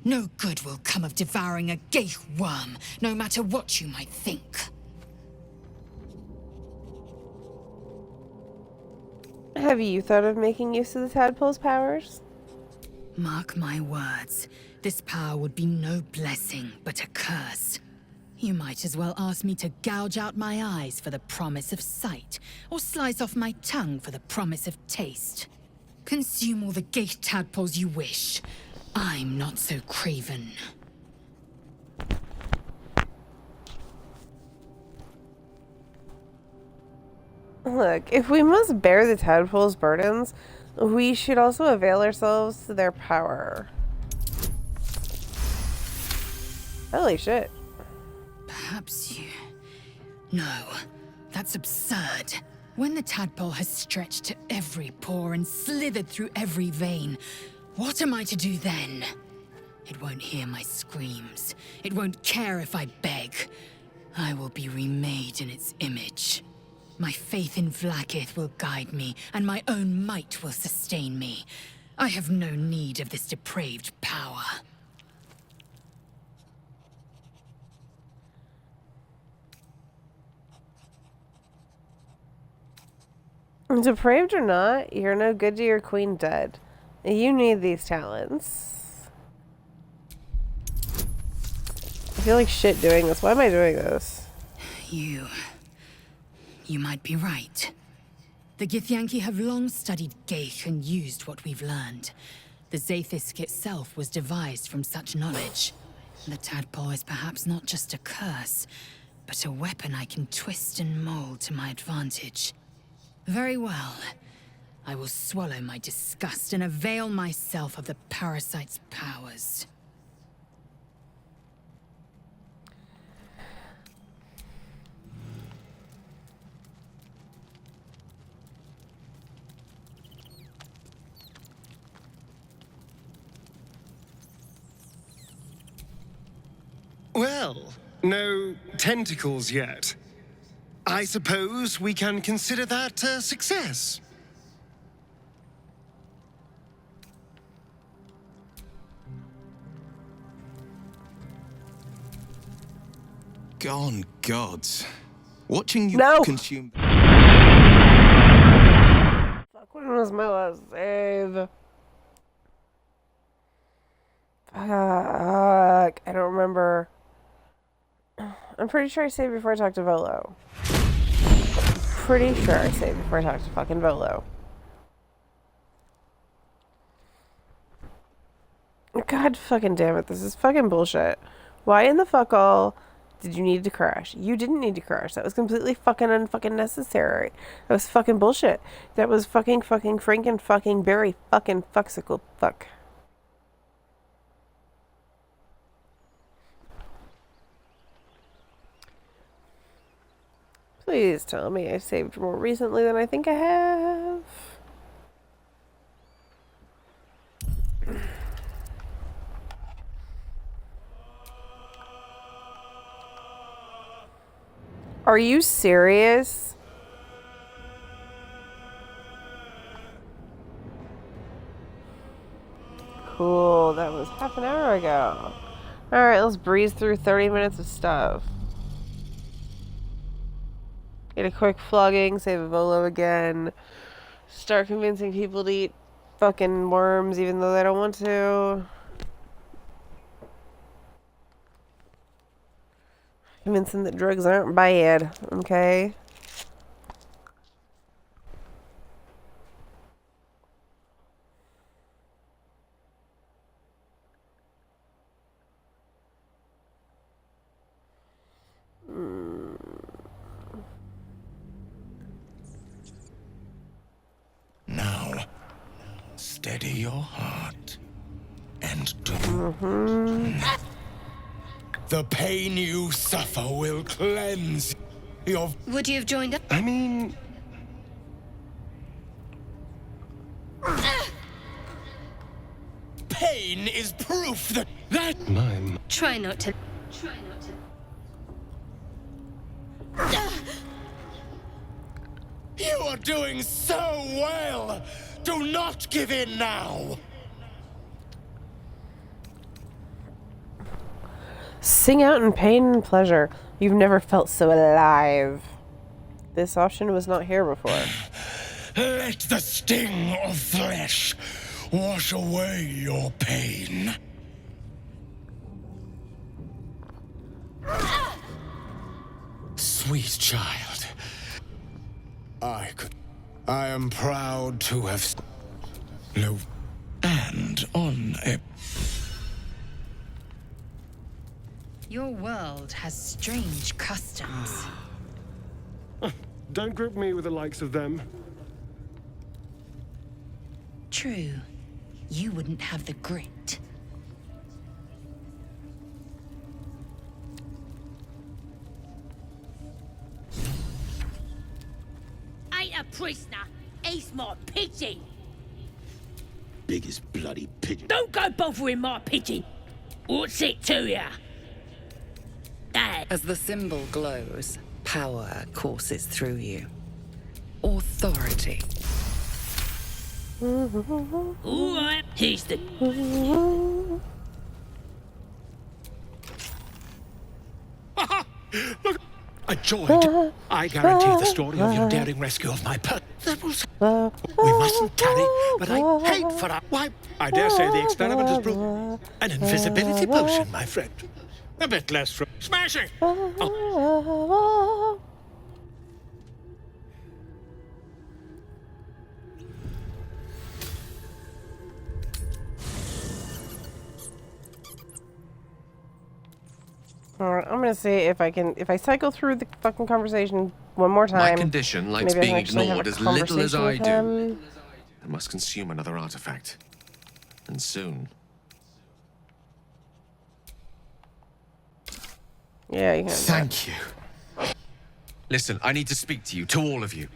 no good will come of devouring a geich worm, no matter what you might think. Have you thought of making use of the tadpole's powers? Mark my words, this power would be no blessing, but a curse. You might as well ask me to gouge out my eyes for the promise of sight, or slice off my tongue for the promise of taste. Consume all the geich tadpoles you wish. I'm not so craven. Look, if we must bear the tadpole's burdens, we should also avail ourselves to their power. Holy shit. Perhaps you... No, that's absurd. When the tadpole has stretched to every pore and slithered through every vein, what am I to do then? It won't hear my screams. It won't care if I beg. I will be remade in its image. My faith in Vlaakith will guide me, and my own might will sustain me. I have no need of this depraved power. Depraved or not, you're no good to your queen dead. You need these talents. I feel like shit doing this. Why am I doing this? You might be right. The Githyanki have long studied Geich and used what we've learned. The Zaithisk itself was devised from such knowledge. The tadpole is perhaps not just a curse, but a weapon I can twist and mold to my advantage. Very well. I will swallow my disgust and avail myself of the parasite's powers. Well, no tentacles yet. I suppose we can consider that a success. Gone gods. Watching you consume... Fuck, when was my last save? Fuck, I don't remember. I'm pretty sure I saved before I talked to Volo. Pretty sure I saved before I talked to fucking Volo. God fucking damn it, this is fucking bullshit. Why in the fuck all did you need to crash? You didn't need to crash. That was completely fucking unfucking necessary. That was fucking bullshit. That was fucking Franken fucking Barry fucking fuxicle fuck. Please tell me I saved more recently than I think I have. Are you serious? Cool, that was half an hour ago. Alright, let's breeze through 30 minutes of stuff. Get a quick flogging, save a Volo again. Start convincing people to eat fucking worms even though they don't want to. Convince them that drugs aren't bad, okay? Now, steady your heart and do. The pain you suffer will cleanse your... Would you have joined up? I mean... Pain is proof that... Mine. Try not to. You are doing so well! Do not give in now! Sing out in pain and pleasure. You've never felt so alive. This option was not here before. Let the sting of flesh wash away your pain. Sweet child. I am proud to have... No. And on a... Your world has strange customs. Don't group me with the likes of them. True. You wouldn't have the grit. Ain't a prisoner. He's my pigeon. Biggest bloody pigeon. Don't go bothering my pigeon. What's it to ya? As the symbol glows, power courses through you. authority. All right, here's the... Look, a joy. I guarantee the story of your daring rescue of my pet. That will... We mustn't tarry, but I hate for our... Why, I dare say the experiment has proved an invisibility potion, my friend. A bit less from... Smashing! Oh. Alright, I'm gonna see if I cycle through the fucking conversation one more time. My condition likes being ignored as little as I do. Him. I must consume another artifact. And soon. Yeah, you can. Thank you. Listen, I need to speak to you, to all of you.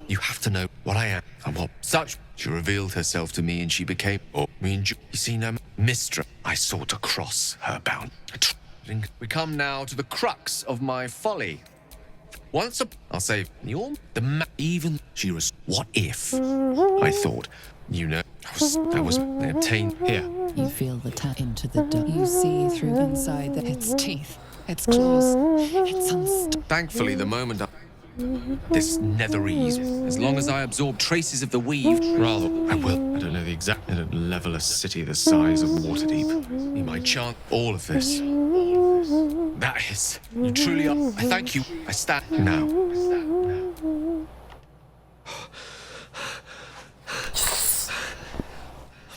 You have to know what I am and what such. She revealed herself to me and she became, you see, no mistress. I sought to cross her bound. We come now to the crux of my folly. I'll say, even she was, what if? I thought, I was obtained here. You feel the tap into the dark. You see through inside its teeth, its claws, its Thankfully, the moment this netherese, as long as I absorb traces of the weave, I will. I don't know the exact. I don't level a city the size of Waterdeep. You might chant all of this. That is, you truly are. I thank you. I stand now.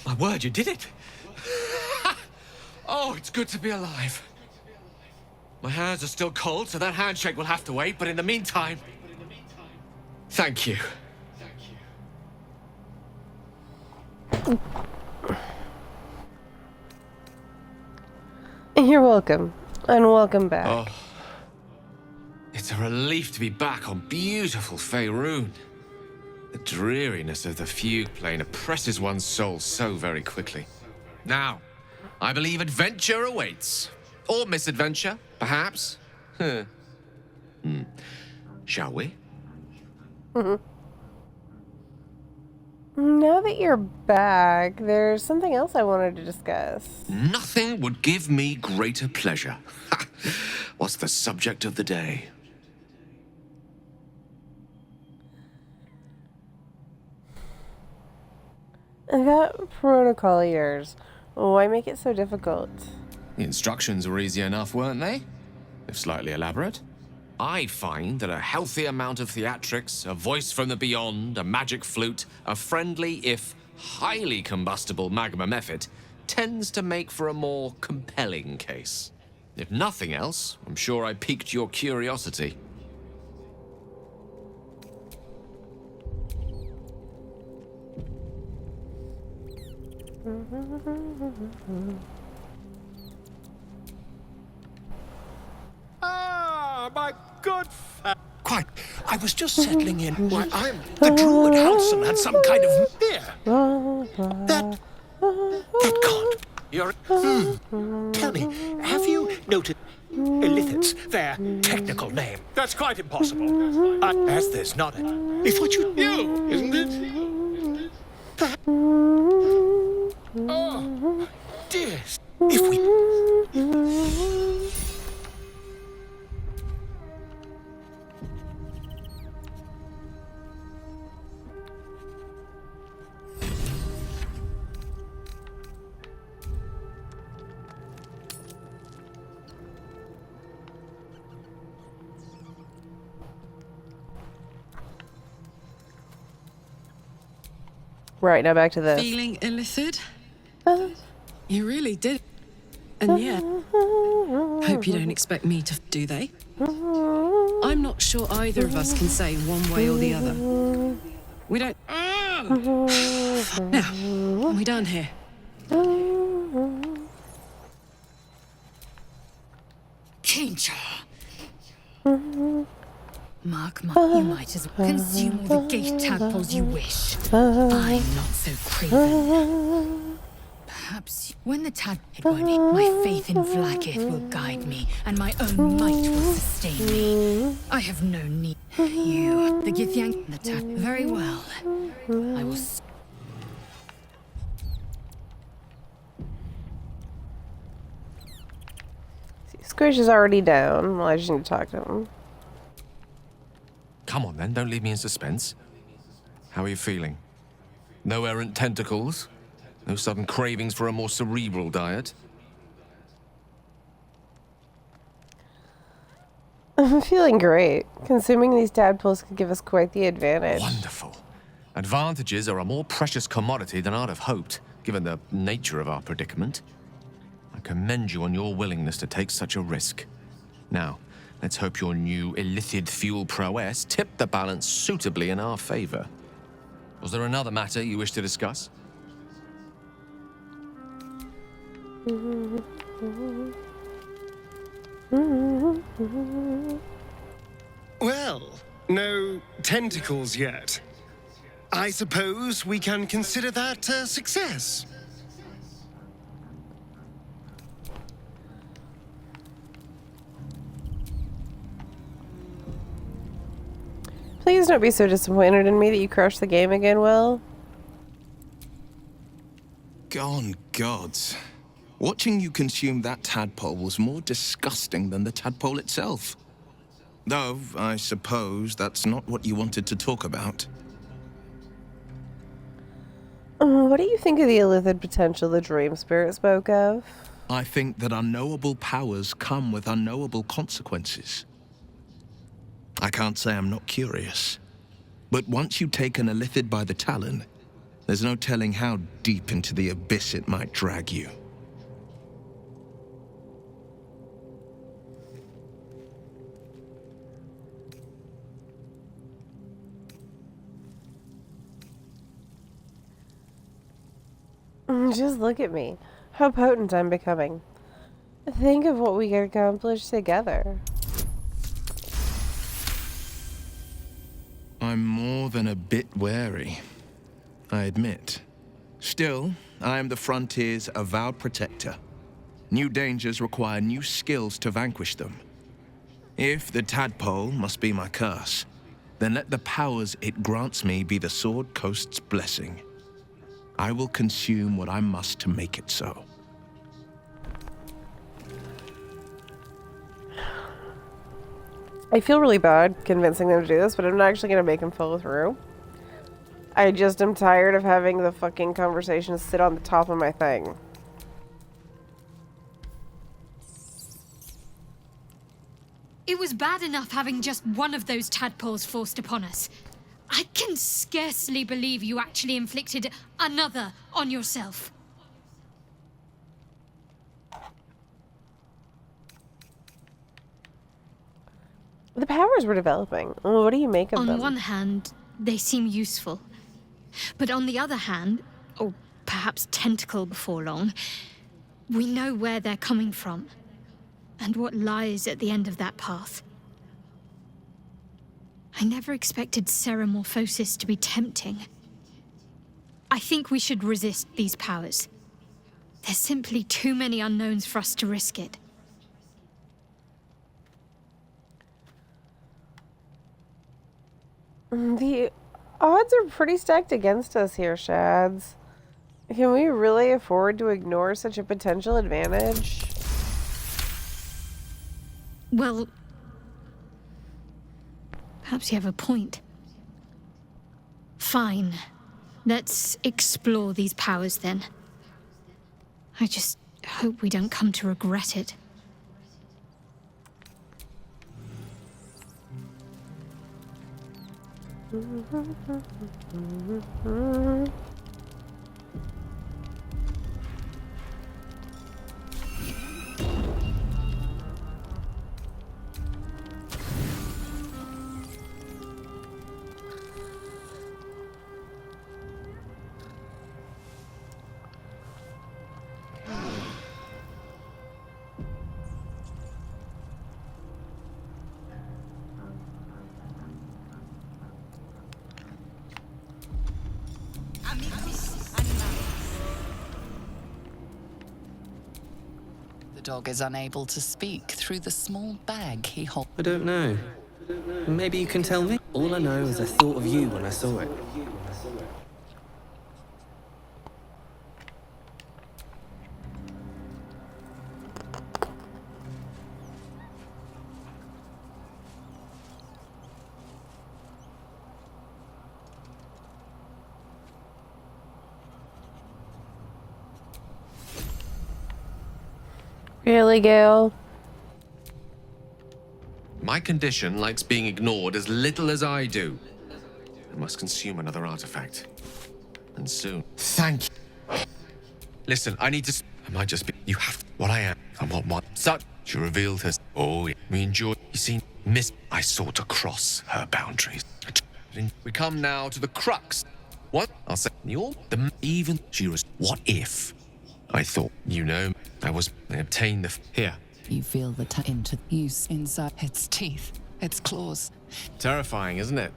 My word, you did it. Oh, it's good to be alive. My hands are still cold, so that handshake will have to wait, but in the meantime, thank you. You're welcome, and welcome back. Oh, it's a relief to be back on beautiful Faerun. The dreariness of the fugue plane oppresses one's soul so very quickly. Now, I believe adventure awaits. Or misadventure, perhaps. Shall we? Now that you're back, there's something else I wanted to discuss. Nothing would give me greater pleasure. What's the subject of the day? That protocol of yours, why make it so difficult? The instructions were easy enough, weren't they? If slightly elaborate. I find that a healthy amount of theatrics, a voice from the beyond, a magic flute, a friendly, if highly combustible magma method, tends to make for a more compelling case. If nothing else, I'm sure I piqued your curiosity. Ah, my good Quite. I was just settling in. Why, the druid Halson had some kind of beer. That can't. You're... Tell me, have you noted Illithid's their technical name? That's quite impossible. As there's not a... If what you knew, isn't it? Oh, dear. If we... Right, now back to this. Feeling Illithid? You really did. And yet, hope you don't expect me to, do they? I'm not sure either of us can say one way or the other. We don't... Now, are we done here? Kincha! Mark, you might as well consume all the gate tadpoles you wish. I'm not so craven. Perhaps when the tad won't be, my faith in Vlaakith will guide me, and my own might will sustain me. I have no need. You, the Githyank, the tap. Very well. I will. Squish is already down. Well, I just need to talk to him. Come on then, don't leave me in suspense. How are you feeling? No errant tentacles? No sudden cravings for a more cerebral diet? I'm feeling great. Consuming these tadpoles could give us quite the advantage. Wonderful. Advantages are a more precious commodity than I'd have hoped, given the nature of our predicament. I commend you on your willingness to take such a risk. Now, let's hope your new illithid fuel prowess tipped the balance suitably in our favor. Was there another matter you wish to discuss? Well, no tentacles yet. I suppose we can consider that a success. Please don't be so disappointed in me that you crushed the game again, Will. Gone gods. Watching you consume that tadpole was more disgusting than the tadpole itself. Though, I suppose that's not what you wanted to talk about. What do you think of the illithid potential the Dream Spirit spoke of? I think that unknowable powers come with unknowable consequences. I can't say I'm not curious. But once you take an illithid by the talon, there's no telling how deep into the abyss it might drag you. Just look at me. How potent I'm becoming. Think of what we could accomplish together. I'm more than a bit wary, I admit. Still, I am the Frontier's avowed protector. New dangers require new skills to vanquish them. If the tadpole must be my curse, then let the powers it grants me be the Sword Coast's blessing. I will consume what I must to make it so. I feel really bad convincing them to do this, but I'm not actually going to make them follow through. I just am tired of having the fucking conversation sit on the top of my thing. It was bad enough having just one of those tadpoles forced upon us. I can scarcely believe you actually inflicted another on yourself. The powers we're developing. What do you make of them? On one hand, they seem useful. But on the other hand, or perhaps tentacle before long, we know where they're coming from and what lies at the end of that path. I never expected Ceramorphosis to be tempting. I think we should resist these powers. There's simply too many unknowns for us to risk it. The odds are pretty stacked against us here, Shads. Can we really afford to ignore such a potential advantage? Well, perhaps you have a point. Fine. Let's explore these powers then. I just hope we don't come to regret it. The dog is unable to speak through the small bag he holds. I don't know. Maybe you can tell me? All I know is I thought of you when I saw it. Really, Gale? My condition likes being ignored as little as I do. I must consume another artifact. And soon. Thank you. Listen, I need to... I might just be... You have... What I am. And what my... Such... She revealed her... Oh, yeah. We enjoy... You see... Miss... I sought to cross her boundaries. We come now to the crux. What? I'll say... You're... The... Even... She was... What if... I thought... You know... I obtained the... Here. You feel the into use inside its teeth, its claws. Terrifying, isn't it?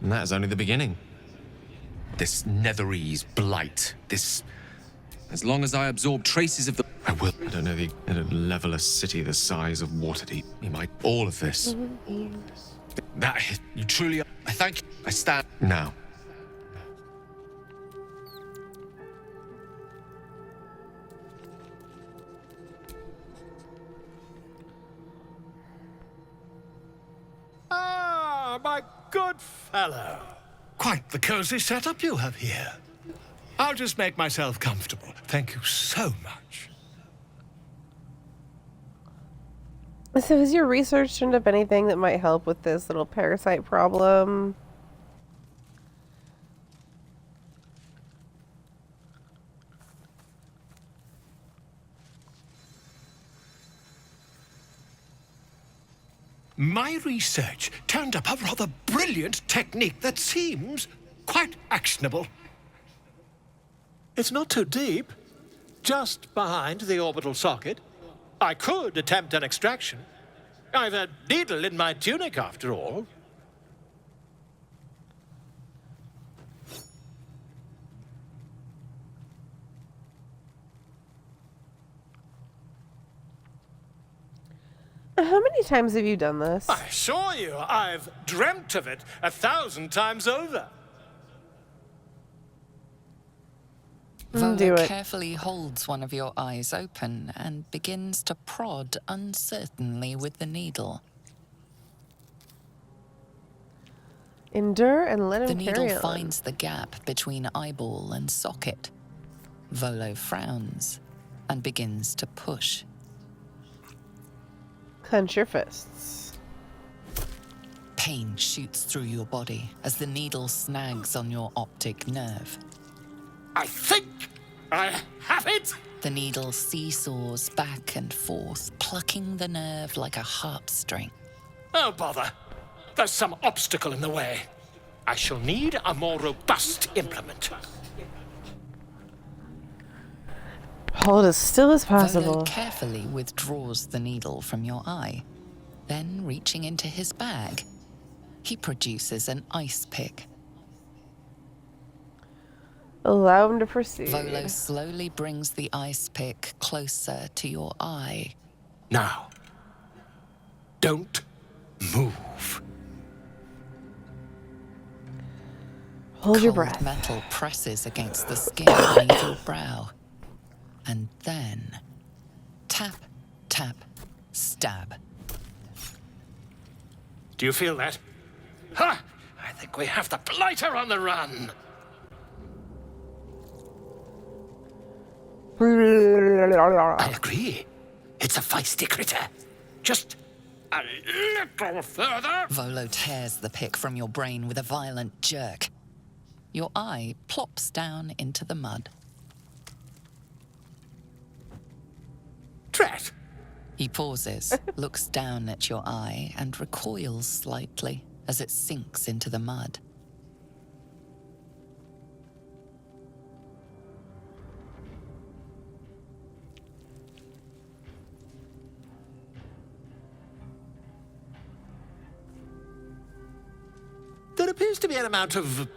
And that is only the beginning. This netherese blight, this... As long as I absorb traces of the... I will. I don't know the... It'll level a city the size of Waterdeep. You might... All of this. That... You truly... I thank you. I stand... Now. My good fellow. Quite the cozy setup you have here. I'll just make myself comfortable. Thank you so much. So has your research turned up anything that might help with this little parasite problem? My research turned up a rather brilliant technique that seems quite actionable. It's not too deep, just behind the orbital socket. I could attempt an extraction. I've a needle in my tunic, after all. How many times have you done this? I assure you, I've dreamt of it 1,000 times over. Volo carefully holds one of your eyes open and begins to prod uncertainly with the needle. Endure and let him The carry needle on. finds the gap between eyeball and socket. Volo frowns and begins to push. Clench your fists. Pain shoots through your body as the needle snags on your optic nerve. I think I have it! The needle seesaws back and forth, plucking the nerve like a heartstring. Oh, bother. There's some obstacle in the way. I shall need a more robust implement. Hold as still as possible. Volo carefully withdraws the needle from your eye. Then, reaching into his bag, he produces an ice pick. Allow him to proceed. Volo slowly brings the ice pick closer to your eye. Now, don't move. Hold your Cold breath. metal presses against the skin beneath your brow. And then, tap, tap, stab. Do you feel that? Ha! I think we have the blighter on the run. I agree. It's a feisty critter. Just a little further. Volo tears the pick from your brain with a violent jerk. Your eye plops down into the mud. Drat! He pauses, looks down at your eye, and recoils slightly as it sinks into the mud. There appears to be an amount of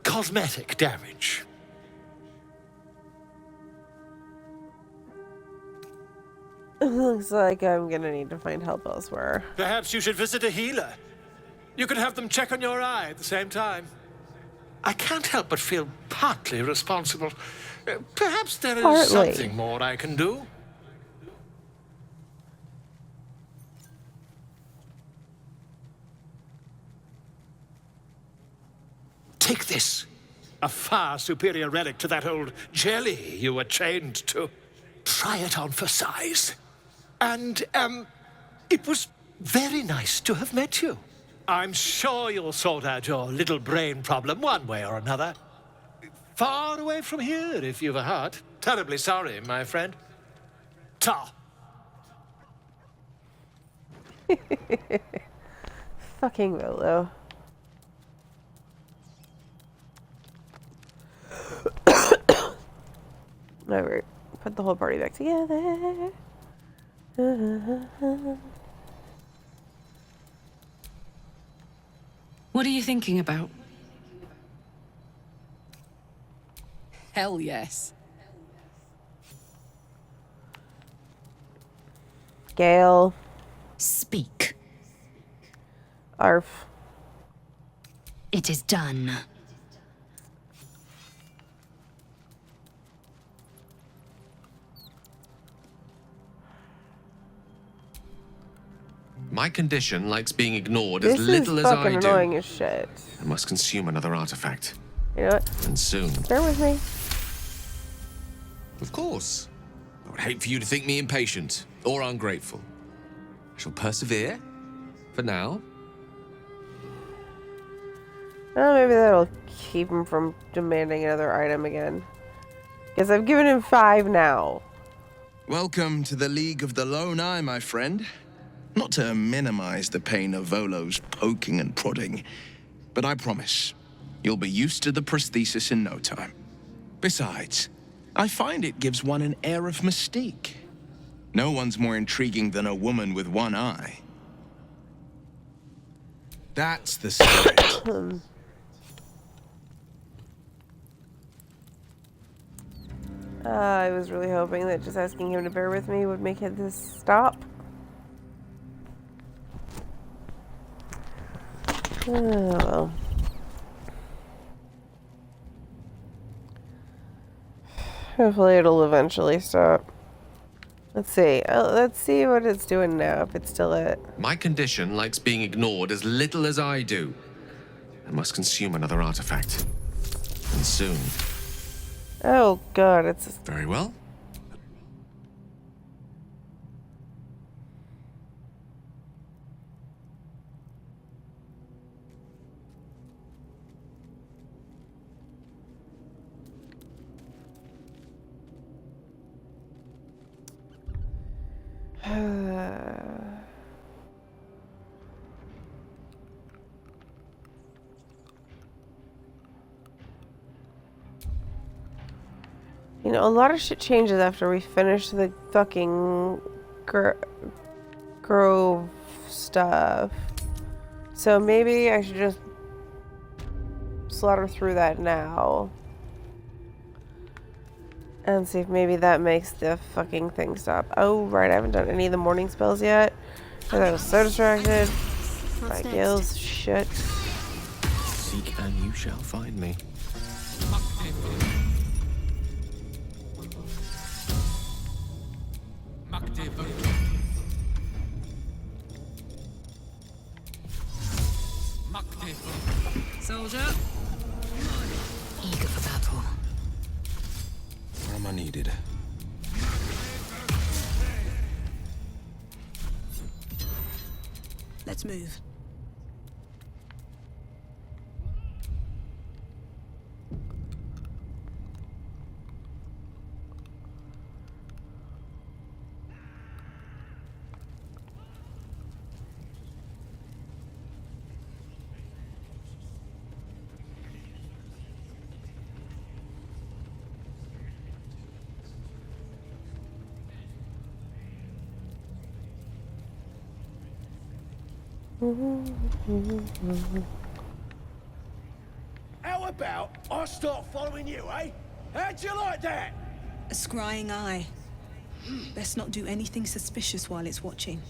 cosmetic damage. Looks like I'm gonna need to find help elsewhere. Perhaps you should visit a healer. You could have them check on your eye at the same time. I can't help but feel partly responsible. Perhaps there is Partly. something more I can do. Take this. A far superior relic to that old jelly you were chained to. Try it on for size. And, it was very nice to have met you. I'm sure you'll sort out your little brain problem one way or another. Far away from here, if you've a heart. Terribly sorry, my friend. Ta. Fucking Volo. Alright, put the whole party back together. What are you thinking about? Hell yes. Gale. Speak. Arf. It is done. My condition likes being ignored This as little is as fucking I do. annoying as shit. I must consume another artifact. You know what? And soon. Bear with me. Of course. I would hate for you to think me impatient or ungrateful. I shall persevere. For now. Oh, maybe that'll keep him from demanding another item again. Because I've given him 5 now. Welcome to the League of the Lone Eye, my friend. Not to minimize the pain of Volo's poking and prodding, but I promise, you'll be used to the prosthesis in no time. Besides, I find it gives one an air of mystique. No one's more intriguing than a woman with one eye. That's the spirit. I was really hoping that just asking him to bear with me would make this stop. Oh, well. Hopefully it'll eventually stop. Let's see. Let's see what it's doing now, if it's still it. My condition likes being ignored as little as I do. I must consume another artifact. And soon. Oh god, it's... Very well. You know, a lot of shit changes after we finish the fucking grove stuff. So maybe I should just slaughter through that now. And see if maybe that makes the fucking thing stop. Oh, right, I haven't done any of the morning spells yet. Because I was so distracted by Gale's shit. Seek and you shall find me. Soldier. Eager for battle. Where am I needed? Let's move. How about I start following you, eh? How'd you like that? A scrying eye. Best not do anything suspicious while it's watching.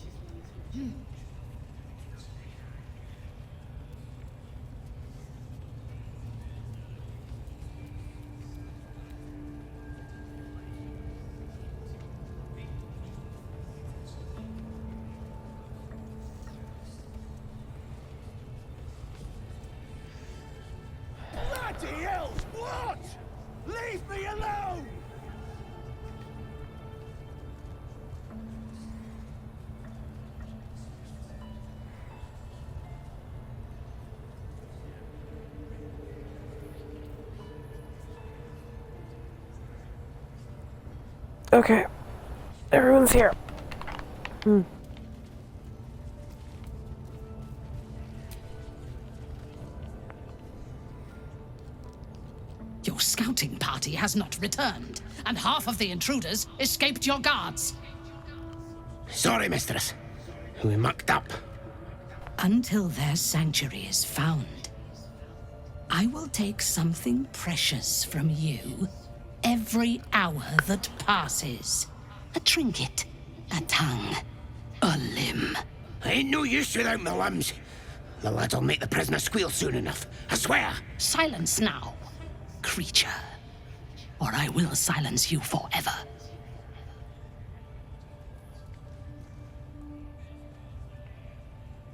Bloody hell! What? Leave me alone! Okay. Everyone's here. Your scouting party has not returned, and half of the intruders escaped your guards. Sorry, mistress. We mucked up. Until their sanctuary is found, I will take something precious from you every hour that passes. A trinket, a tongue, a limb. Ain't no use without my limbs. The lad'll make the prisoner squeal soon enough, I swear. Silence now, creature, or I will silence you forever.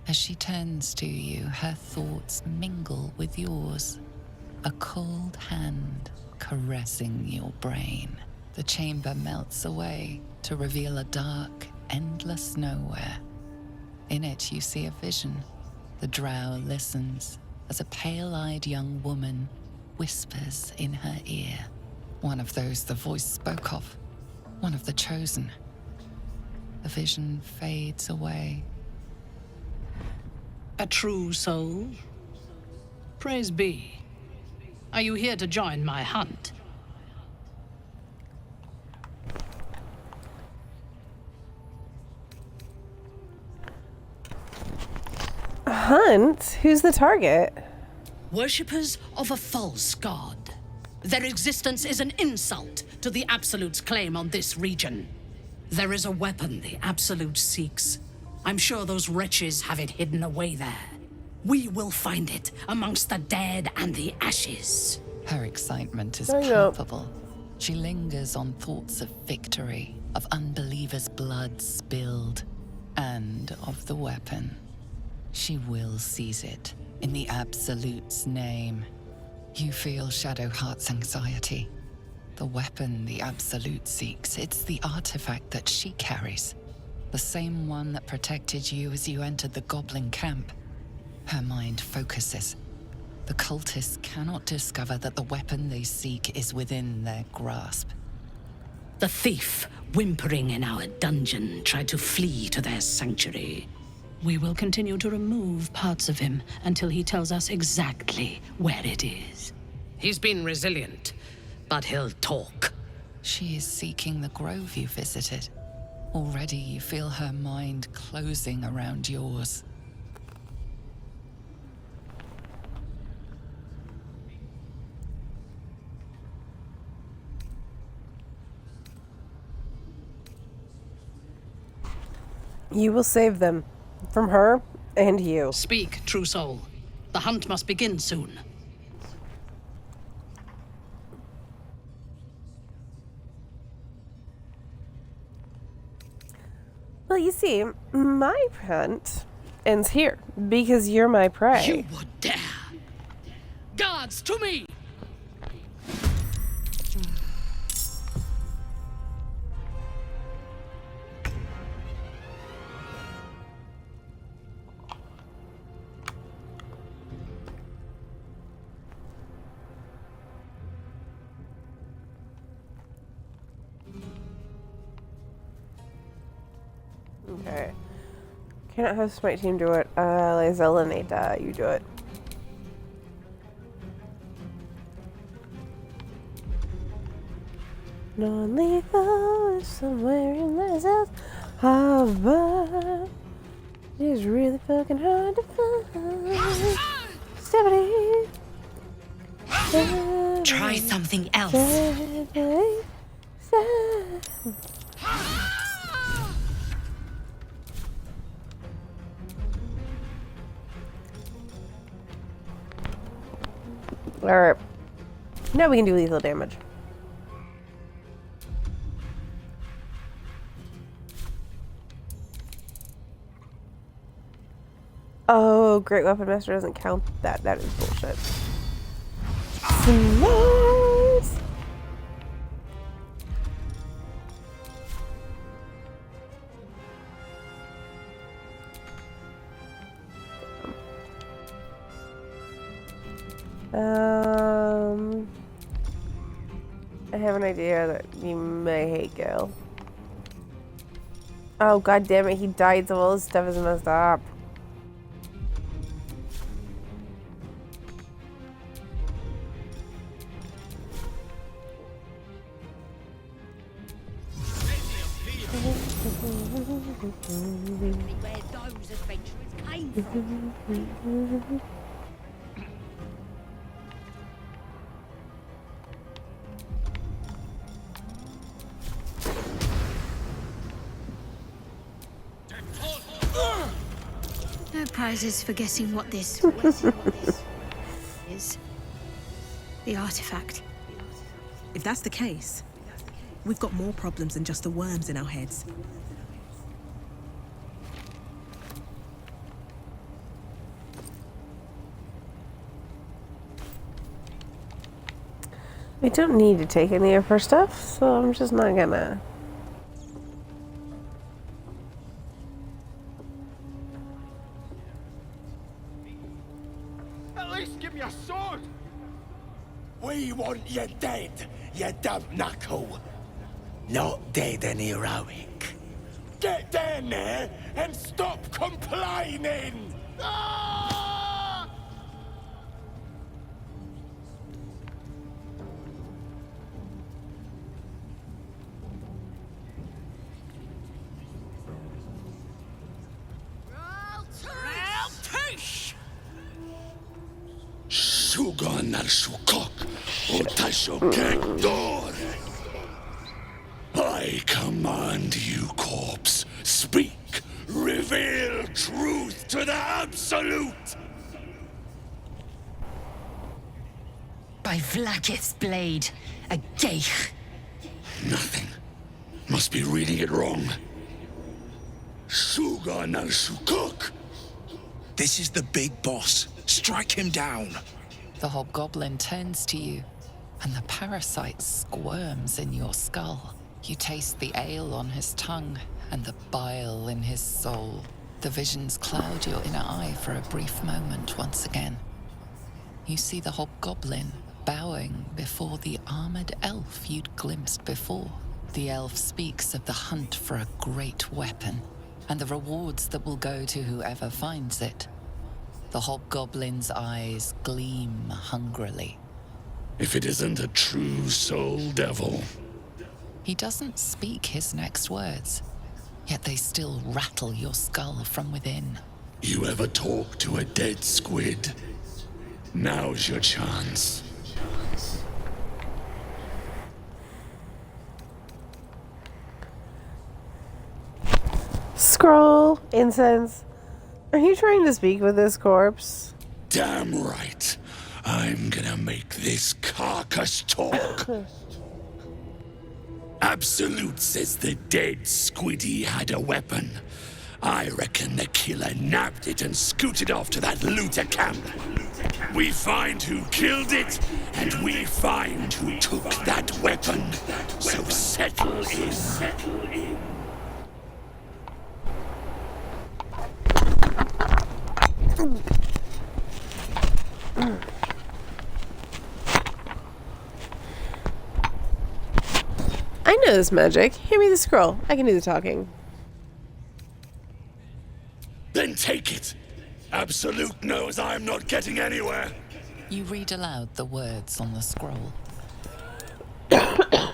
As she turns to you, her thoughts mingle with yours. A cold hand caressing your brain. The chamber melts away to reveal a dark, endless nowhere. In it, you see a vision. The drow listens as a pale-eyed young woman whispers in her ear. One of those the voice spoke of. One of the chosen. The vision fades away. A true soul? Praise be. Are you here to join my hunt? A hunt? Who's the target? Worshippers of a false god. Their existence is an insult to the Absolute's claim on this region. There is a weapon the Absolute seeks. I'm sure those wretches have it hidden away there. We will find it amongst the dead and the ashes. Her excitement is palpable. She lingers on thoughts of victory, of unbelievers' blood spilled, and of the weapon. She will seize it, in the Absolute's name. You feel Shadowheart's anxiety. The weapon the Absolute seeks, it's the artifact that she carries. The same one that protected you as you entered the Goblin camp. Her mind focuses. The cultists cannot discover that the weapon they seek is within their grasp. The thief, whimpering in our dungeon, tried to flee to their sanctuary. We will continue to remove parts of him until he tells us exactly where it is. He's been resilient, but he'll talk. She is seeking the grove you visited. Already you feel her mind closing around yours. You will save them. From her and you. Speak, true soul. The hunt must begin soon. Well, you see, my hunt ends here because you're my prey. You would dare! Guards, to me! Okay. Cannot have Smite Team do it. Zelenita, you do it. Non-lethal is somewhere in the South Harbor. It is really fucking hard to find. Stephanie. Try something else. Alright. Now we can do lethal damage. Oh, Great Weapon Master doesn't count that. That is bullshit. Nice. I have an idea that you may hate Gale. Oh, god damn it, he died, so all his stuff is messed up. Where those adventurers came from. No prizes for guessing what this is. The artifact. If that's the case, we've got more problems than just the worms in our heads. I don't need to take any of her stuff, so I'm just not gonna. At least give me a sword! We want you dead, you dumb knuckle. Not dead and heroic. Get down there and stop complaining! Ah! Sugan al Shukok, Utashokek Dor. I command you, corpse. Speak. Reveal truth to the Absolute. By Vlaakith's blade, a geich. Nothing. Must be reading it wrong. Sugan al Shukok. This is the big boss. Strike him down. The hobgoblin turns to you, and the parasite squirms in your skull. You taste the ale on his tongue and the bile in his soul. The visions cloud your inner eye for a brief moment once again. You see the hobgoblin bowing before the armored elf you'd glimpsed before. The elf speaks of the hunt for a great weapon and the rewards that will go to whoever finds it. The hobgoblin's eyes gleam hungrily. If it isn't a true soul devil. He doesn't speak his next words, yet they still rattle your skull from within. You ever talk to a dead squid? Now's your chance. Scroll, incense. Are you trying to speak with this corpse? Damn right. I'm gonna make this carcass talk. Absolute says the dead squiddy had a weapon. I reckon the killer nabbed it and scooted off to that looter camp. We find who killed it, and we find who took that weapon. So settle in. I know this magic. Hand me the scroll. I can do the talking. Then take it. Absolute knows I'm not getting anywhere. You read aloud the words on the scroll. The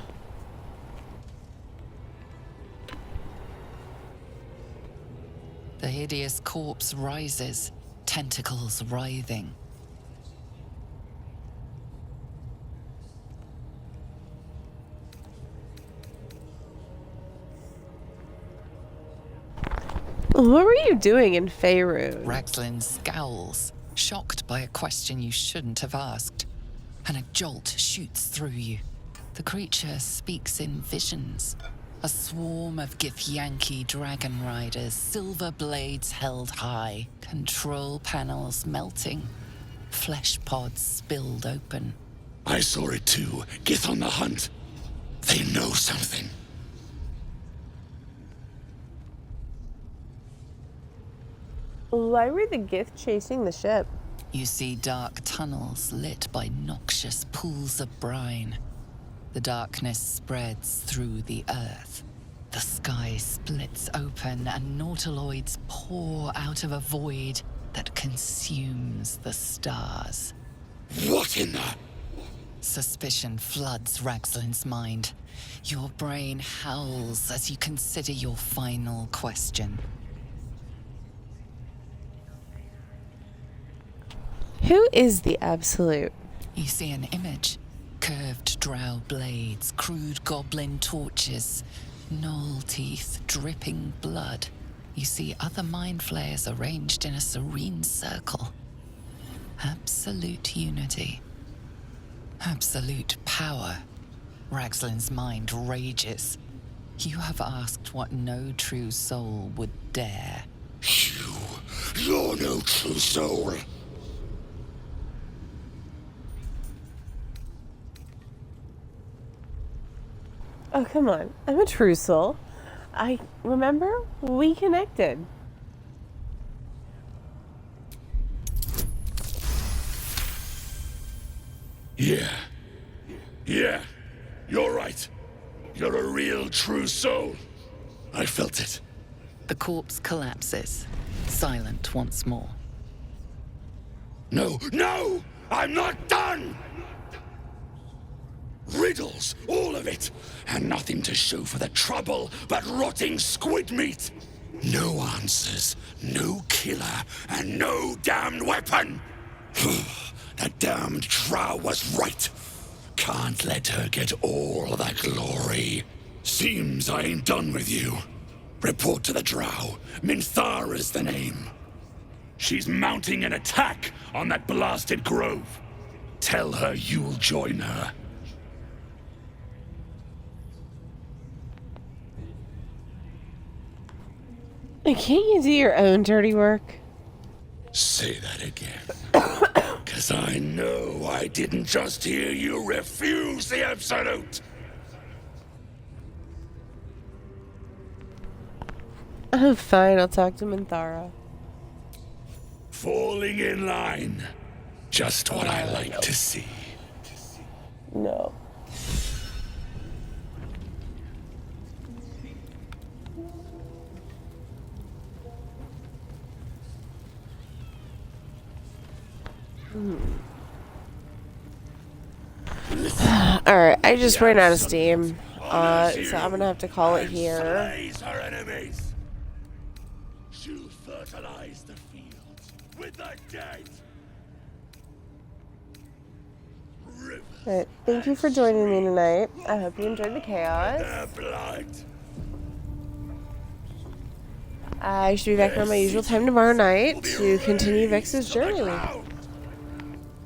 hideous corpse rises, tentacles writhing. What were you doing in Faerun? Ragzlin scowls, shocked by a question you shouldn't have asked, and a jolt shoots through you. The creature speaks in visions. A swarm of Githyanki dragon riders, silver blades held high, control panels melting, flesh pods spilled open. I saw it too. Gith on the hunt. They know something. Why were the Gith chasing the ship? You see dark tunnels lit by noxious pools of brine. The darkness spreads through the earth. The sky splits open and nautiloids pour out of a void that consumes the stars. What in the... Suspicion floods Ragzlin's mind. Your brain howls as you consider your final question. Who is the Absolute? You see an image. Curved drow blades, crude goblin torches, gnoll teeth dripping blood. You see other mind flayers arranged in a serene circle. Absolute unity. Absolute power. Ragzlin's mind rages. You have asked what no true soul would dare. You're no true soul. Oh, come on. I'm a true soul. I remember we connected. Yeah. Yeah. You're right. You're a real true soul. I felt it. The corpse collapses, silent once more. No, no! I'm not done! Riddles, all of it, and nothing to show for the trouble but rotting squid meat. No answers, no killer, and no damned weapon. That damned Drow was right. Can't let her get all the glory. Seems I ain't done with you. Report to the Drow. Minthara's the name. She's mounting an attack on that blasted grove. Tell her you'll join her. Can't you do your own dirty work? Say that again. 'Cause I know I didn't just hear you refuse the Absolute. Oh, fine. I'll talk to Minthara. Falling in line. Just what I like to see. No. Alright, I just ran out of steam. So I'm gonna have to call it here. Our enemies. She'll fertilize the fields with the dead. Alright, thank you for joining me tonight. I hope you enjoyed the chaos. I should be back around my usual time tomorrow night to continue Vex's journey.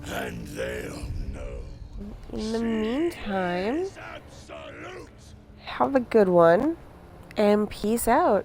And they'll know. In the meantime, have a good one, and peace out.